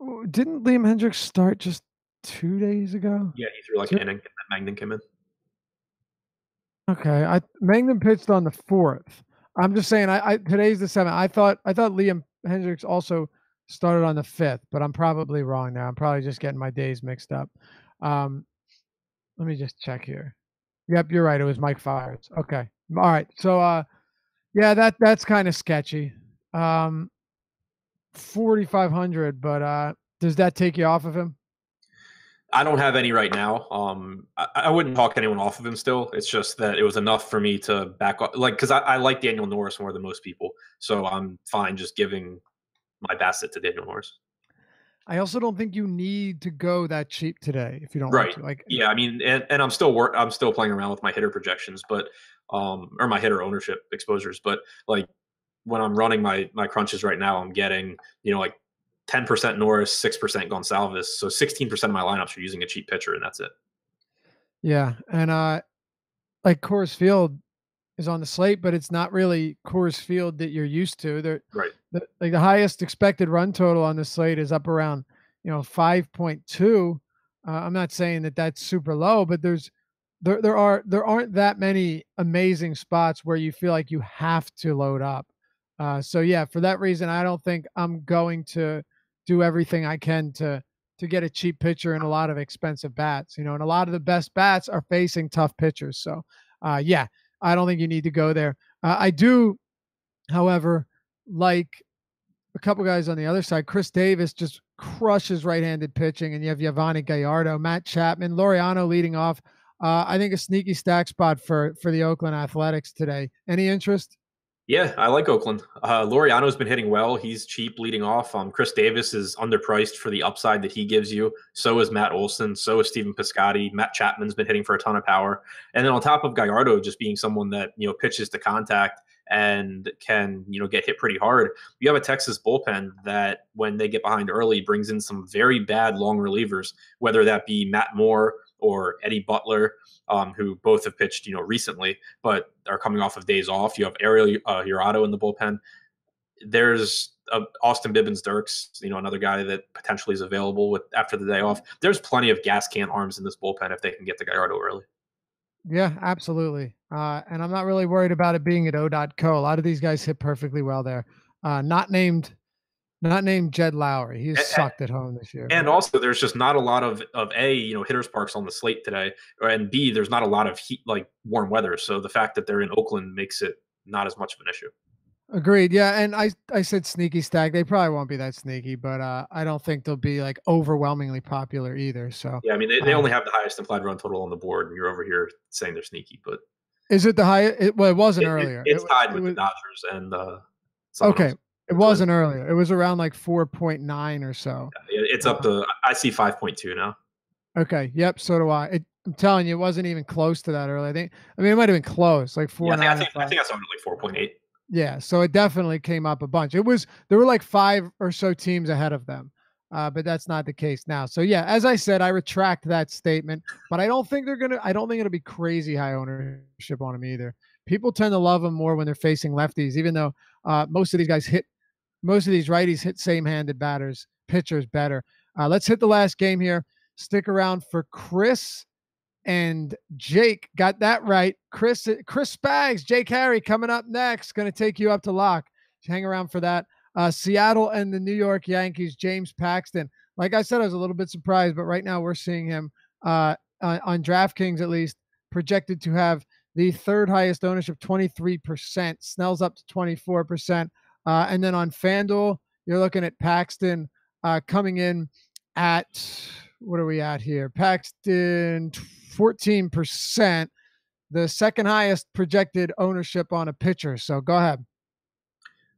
Liam Hendricks start just 2 days ago? Yeah, he threw like an inning, and then Mangden came in. Okay, Mangden pitched on the 4th. I'm just saying, today's the 7th. I thought Liam Hendricks also started on the 5th, but I'm probably wrong now. I'm probably just getting my days mixed up. Let me just check here. Yep, you're right. It was Mike Fiers. Okay, all right. So, yeah, that's kind of sketchy. 4,500, but does that take you off of him? I don't have any right now. I wouldn't talk anyone off of him still. It's just that it was enough for me to back up, because I like Daniel Norris more than most people. So I'm fine just giving my Bassett to Daniel Norris. I also don't think you need to go that cheap today if you don't want to. Like, yeah, I mean, and I'm still playing around with my hitter projections, but or my hitter ownership exposures. But like when I'm running my crunches right now, I'm getting like 10% Norris, 6% Gonsalves. So 16% of my lineups are using a cheap pitcher, and that's it. Yeah. And like Coors Field is on the slate, but it's not really Coors Field that you're used to. The highest expected run total on the slate is up around 5.2. I'm not saying that that's super low, but there aren't that many amazing spots where you feel like you have to load up. So yeah, for that reason, I don't think I'm going to do everything I can to get a cheap pitcher and a lot of expensive bats, and a lot of the best bats are facing tough pitchers. So, yeah, I don't think you need to go there. I do, however, like a couple guys on the other side. Chris Davis just crushes right-handed pitching, and you have Yovani Gallardo, Matt Chapman, Laureano leading off. I think a sneaky stack spot for the Oakland Athletics today. Any interest? Yeah, I like Oakland. Laureano's been hitting well. He's cheap leading off. Chris Davis is underpriced for the upside that he gives you. So is Matt Olson. So is Stephen Piscotty. Matt Chapman's been hitting for a ton of power. And then on top of Gallardo just being someone that, pitches to contact and can, get hit pretty hard, you have a Texas bullpen that when they get behind early brings in some very bad long relievers, whether that be Matt Moore or Eddie Butler, who both have pitched, recently, but are coming off of days off. You have Ariel Jurado in the bullpen. There's Austin Bibbins-Dirks, another guy that potentially is available after the day off. There's plenty of gas can arms in this bullpen if they can get to Gallardo early. Yeah, absolutely. And I'm not really worried about it being at O.co. A lot of these guys hit perfectly well there. Not named Jed Lowry. He's sucked at home this year. And also, there's just not a lot of hitters parks on the slate today, and B, there's not a lot of heat, like warm weather. So the fact that they're in Oakland makes it not as much of an issue. Agreed. Yeah, and I said sneaky stack. They probably won't be that sneaky, but I don't think they'll be like overwhelmingly popular either. So yeah, I mean they only have the highest implied run total on the board, and you're over here saying they're sneaky, but is it the highest? It wasn't earlier. It's tied with the Dodgers and okay. Else. It wasn't earlier. It was around like 4.9 or so. Yeah, it's up to, I see 5.2 now. Okay. Yep. So do I. I'm telling you, it wasn't even close to that early. I mean, it might have been close, like Yeah, 4.9 or I 5. think I saw it like 4.8. Yeah. So it definitely came up a bunch. There were like 5 or so teams ahead of them. But that's not the case now. So yeah, as I said, I retract that statement, but I don't think it'll be crazy high ownership on him either. People tend to love him more when they're facing lefties, even though most of these righties hit same-handed pitchers better. Let's hit the last game here. Stick around for Chris and Jake. Got that right. Chris Spags, Jake Harry coming up next. Going to take you up to lock. Hang around for that. Seattle and the New York Yankees, James Paxton. Like I said, I was a little bit surprised, but right now we're seeing him on DraftKings at least projected to have the third highest ownership, 23%. Snell's up to 24%. And then on FanDuel, you're looking at Paxton coming in at, what are we at here? Paxton 14%, the second highest projected ownership on a pitcher. So go ahead.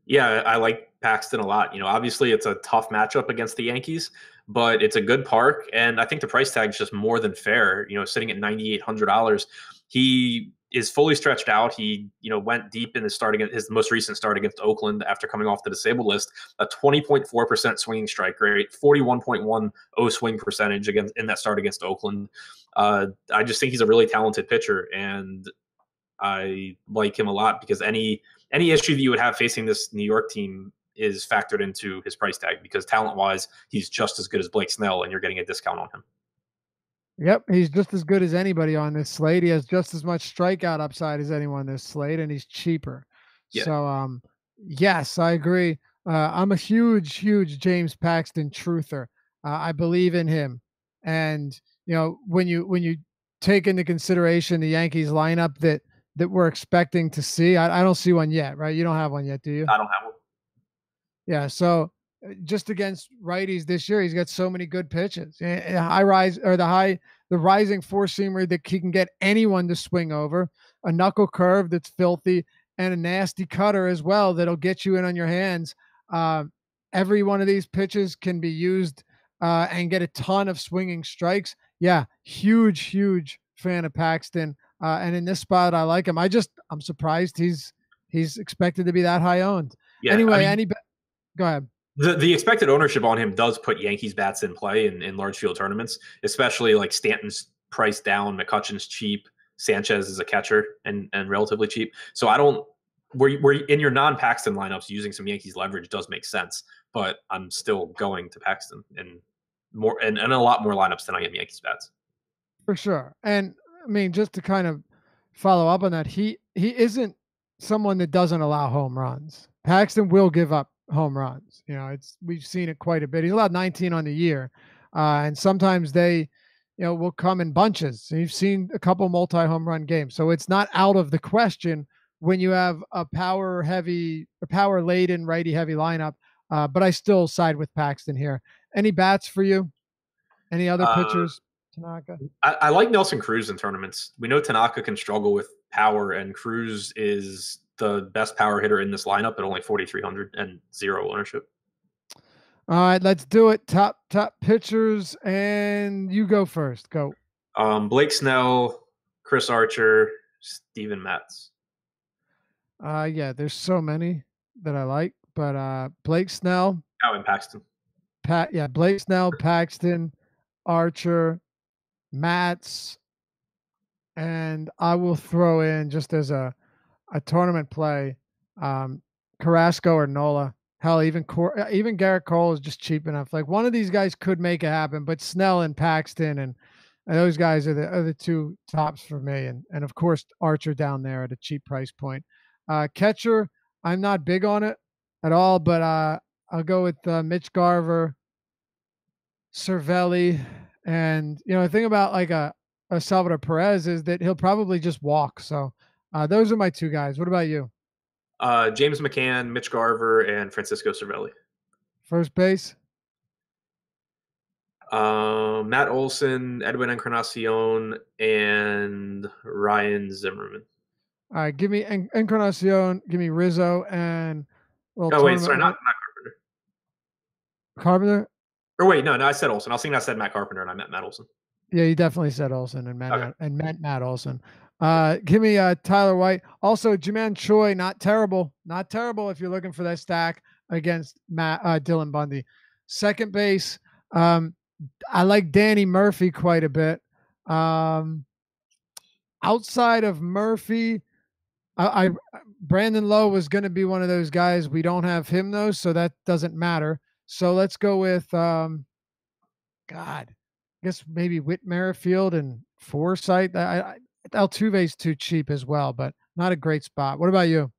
Yeah, I like Paxton a lot. Obviously it's a tough matchup against the Yankees, but it's a good park, and I think the price tag is just more than fair. Sitting at $9,800, he is fully stretched out. He, went deep in his most recent start against Oakland after coming off the disabled list. A 20.4% swinging strike rate, 41.10 swing percentage in that start against Oakland. I just think he's a really talented pitcher, and I like him a lot because any issue that you would have facing this New York team is factored into his price tag, because talent-wise, he's just as good as Blake Snell, and you're getting a discount on him. Yep, he's just as good as anybody on this slate. He has just as much strikeout upside as anyone on this slate, and he's cheaper. Yeah. So, yes, I agree. I'm a huge, huge James Paxton truther. I believe in him, and when you take into consideration the Yankees lineup that we're expecting to see, I don't see one yet, right? You don't have one yet, do you? I don't have one. Yeah, so just against righties this year, he's got so many good pitches. The rising four seamer that he can get anyone to swing over, a knuckle curve that's filthy, and a nasty cutter as well that'll get you in on your hands. Every one of these pitches can be used and get a ton of swinging strikes. Yeah, huge, huge fan of Paxton. And in this spot, I like him. I'm surprised he's expected to be that high owned. Yeah, Anyway, go ahead. The expected ownership on him does put Yankees bats in play in large field tournaments, especially like Stanton's priced down, McCutchen's cheap, Sanchez is a catcher and relatively cheap. So I don't where in your non-Paxton lineups, using some Yankees leverage does make sense, but I'm still going to Paxton and a lot more lineups than I am Yankees bats. For sure. And I mean, just to kind of follow up on that, he isn't someone that doesn't allow home runs. Paxton will give up home runs. We've seen it quite a bit. He's allowed 19 on the year, and sometimes they, will come in bunches. And you've seen a couple multi-home run games, so it's not out of the question when you have a power laden righty heavy lineup. But I still side with Paxton here. Any bats for you? Any other pitchers? Tanaka. I like Nelson Cruz in tournaments. We know Tanaka can struggle with power, and Cruz is the best power hitter in this lineup at only 4,300 and 0 ownership. All right, let's do it. Top pitchers, and you go first. Go. Blake Snell, Chris Archer, Steven Matz. Yeah, there's so many that I like, but Blake Snell. Oh, and Paxton. Blake Snell, Paxton, Archer, Matz, and I will throw in, just as a tournament play, Carrasco or Nola. Hell, even Garrett Cole is just cheap enough. Like, one of these guys could make it happen, but Snell and Paxton and those guys are the two tops for me, and of course Archer down there at a cheap price point. Catcher, I'm not big on it at all, but I'll go with Mitch Garver, Cervelli, and the thing about like a Salvador Perez is that he'll probably just walk. So those are my two guys. What about you? James McCann, Mitch Garver, and Francisco Cervelli. First base? Matt Olson, Edwin Encarnacion, and Ryan Zimmerman. All right, give me Encarnacion, give me Rizzo, and oh wait, sorry, not Carpenter. Carpenter? Or wait, no, I said Olson. I was thinking I said Matt Carpenter, and I meant Matt Olson. Yeah, you definitely said Olsen and Okay. meant Matt Olsen. Give me Tyler White. Also, Jaman Choi, not terrible. Not terrible if you're looking for that stack against Dylan Bundy. Second base, I like Danny Murphy quite a bit. Outside of Murphy, I Brandon Lowe was going to be one of those guys. We don't have him though, so that doesn't matter. So let's go with God. I guess maybe Whit Merrifield and Forsythe. Altuve's too cheap as well, but not a great spot. What about you?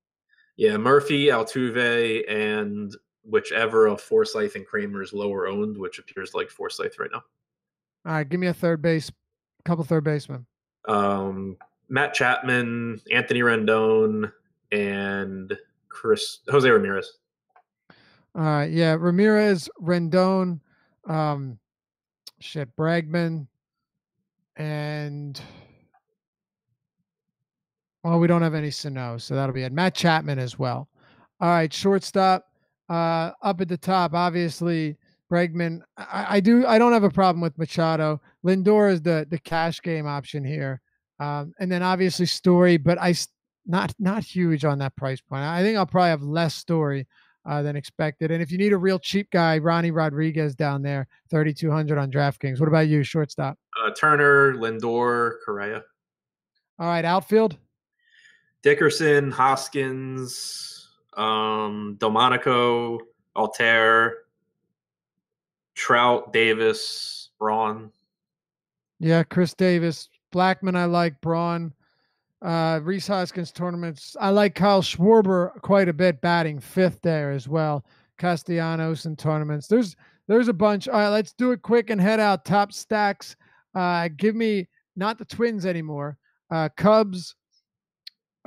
Yeah, Murphy, Altuve, and whichever of Forsythe and Kramer is lower owned, which appears like Forsythe right now. All right, give me a couple third basemen. Matt Chapman, Anthony Rendon, and Jose Ramirez. Yeah, Ramirez, Rendon, Bregman, and well, we don't have any Sano, so that'll be it. Matt Chapman as well. All right, shortstop, up at the top, obviously Bregman. I don't have a problem with Machado. Lindor is the cash game option here, and then obviously Story, but not huge on that price point. I think I'll probably have less Story than expected. And if you need a real cheap guy, Ronnie Rodriguez down there, 3,200 on DraftKings. What about you, shortstop? Turner, Lindor, Correa. All right, outfield. Dickerson, Hoskins, Delmonico, Altair, Trout, Davis, Braun. Yeah, Chris Davis, Blackman. I like Braun. Reese Hoskins tournaments. I like Kyle Schwarber quite a bit, batting fifth there as well. Castellanos and tournaments. There's a bunch. All right, let's do it quick and head out. Top stacks. Give me not the Twins anymore. Cubs.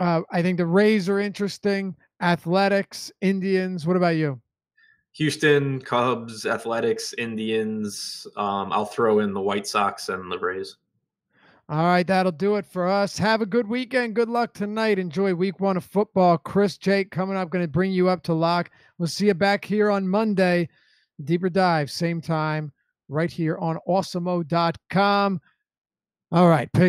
I think the Rays are interesting. Athletics, Indians. What about you? Houston, Cubs, Athletics, Indians. I'll throw in the White Sox and the Rays. All right, that'll do it for us. Have a good weekend. Good luck tonight. Enjoy week 1 of football. Chris, Jake coming up, going to bring you up to lock. We'll see you back here on Monday. Deeper dive, same time, right here on awesemo.com. All right.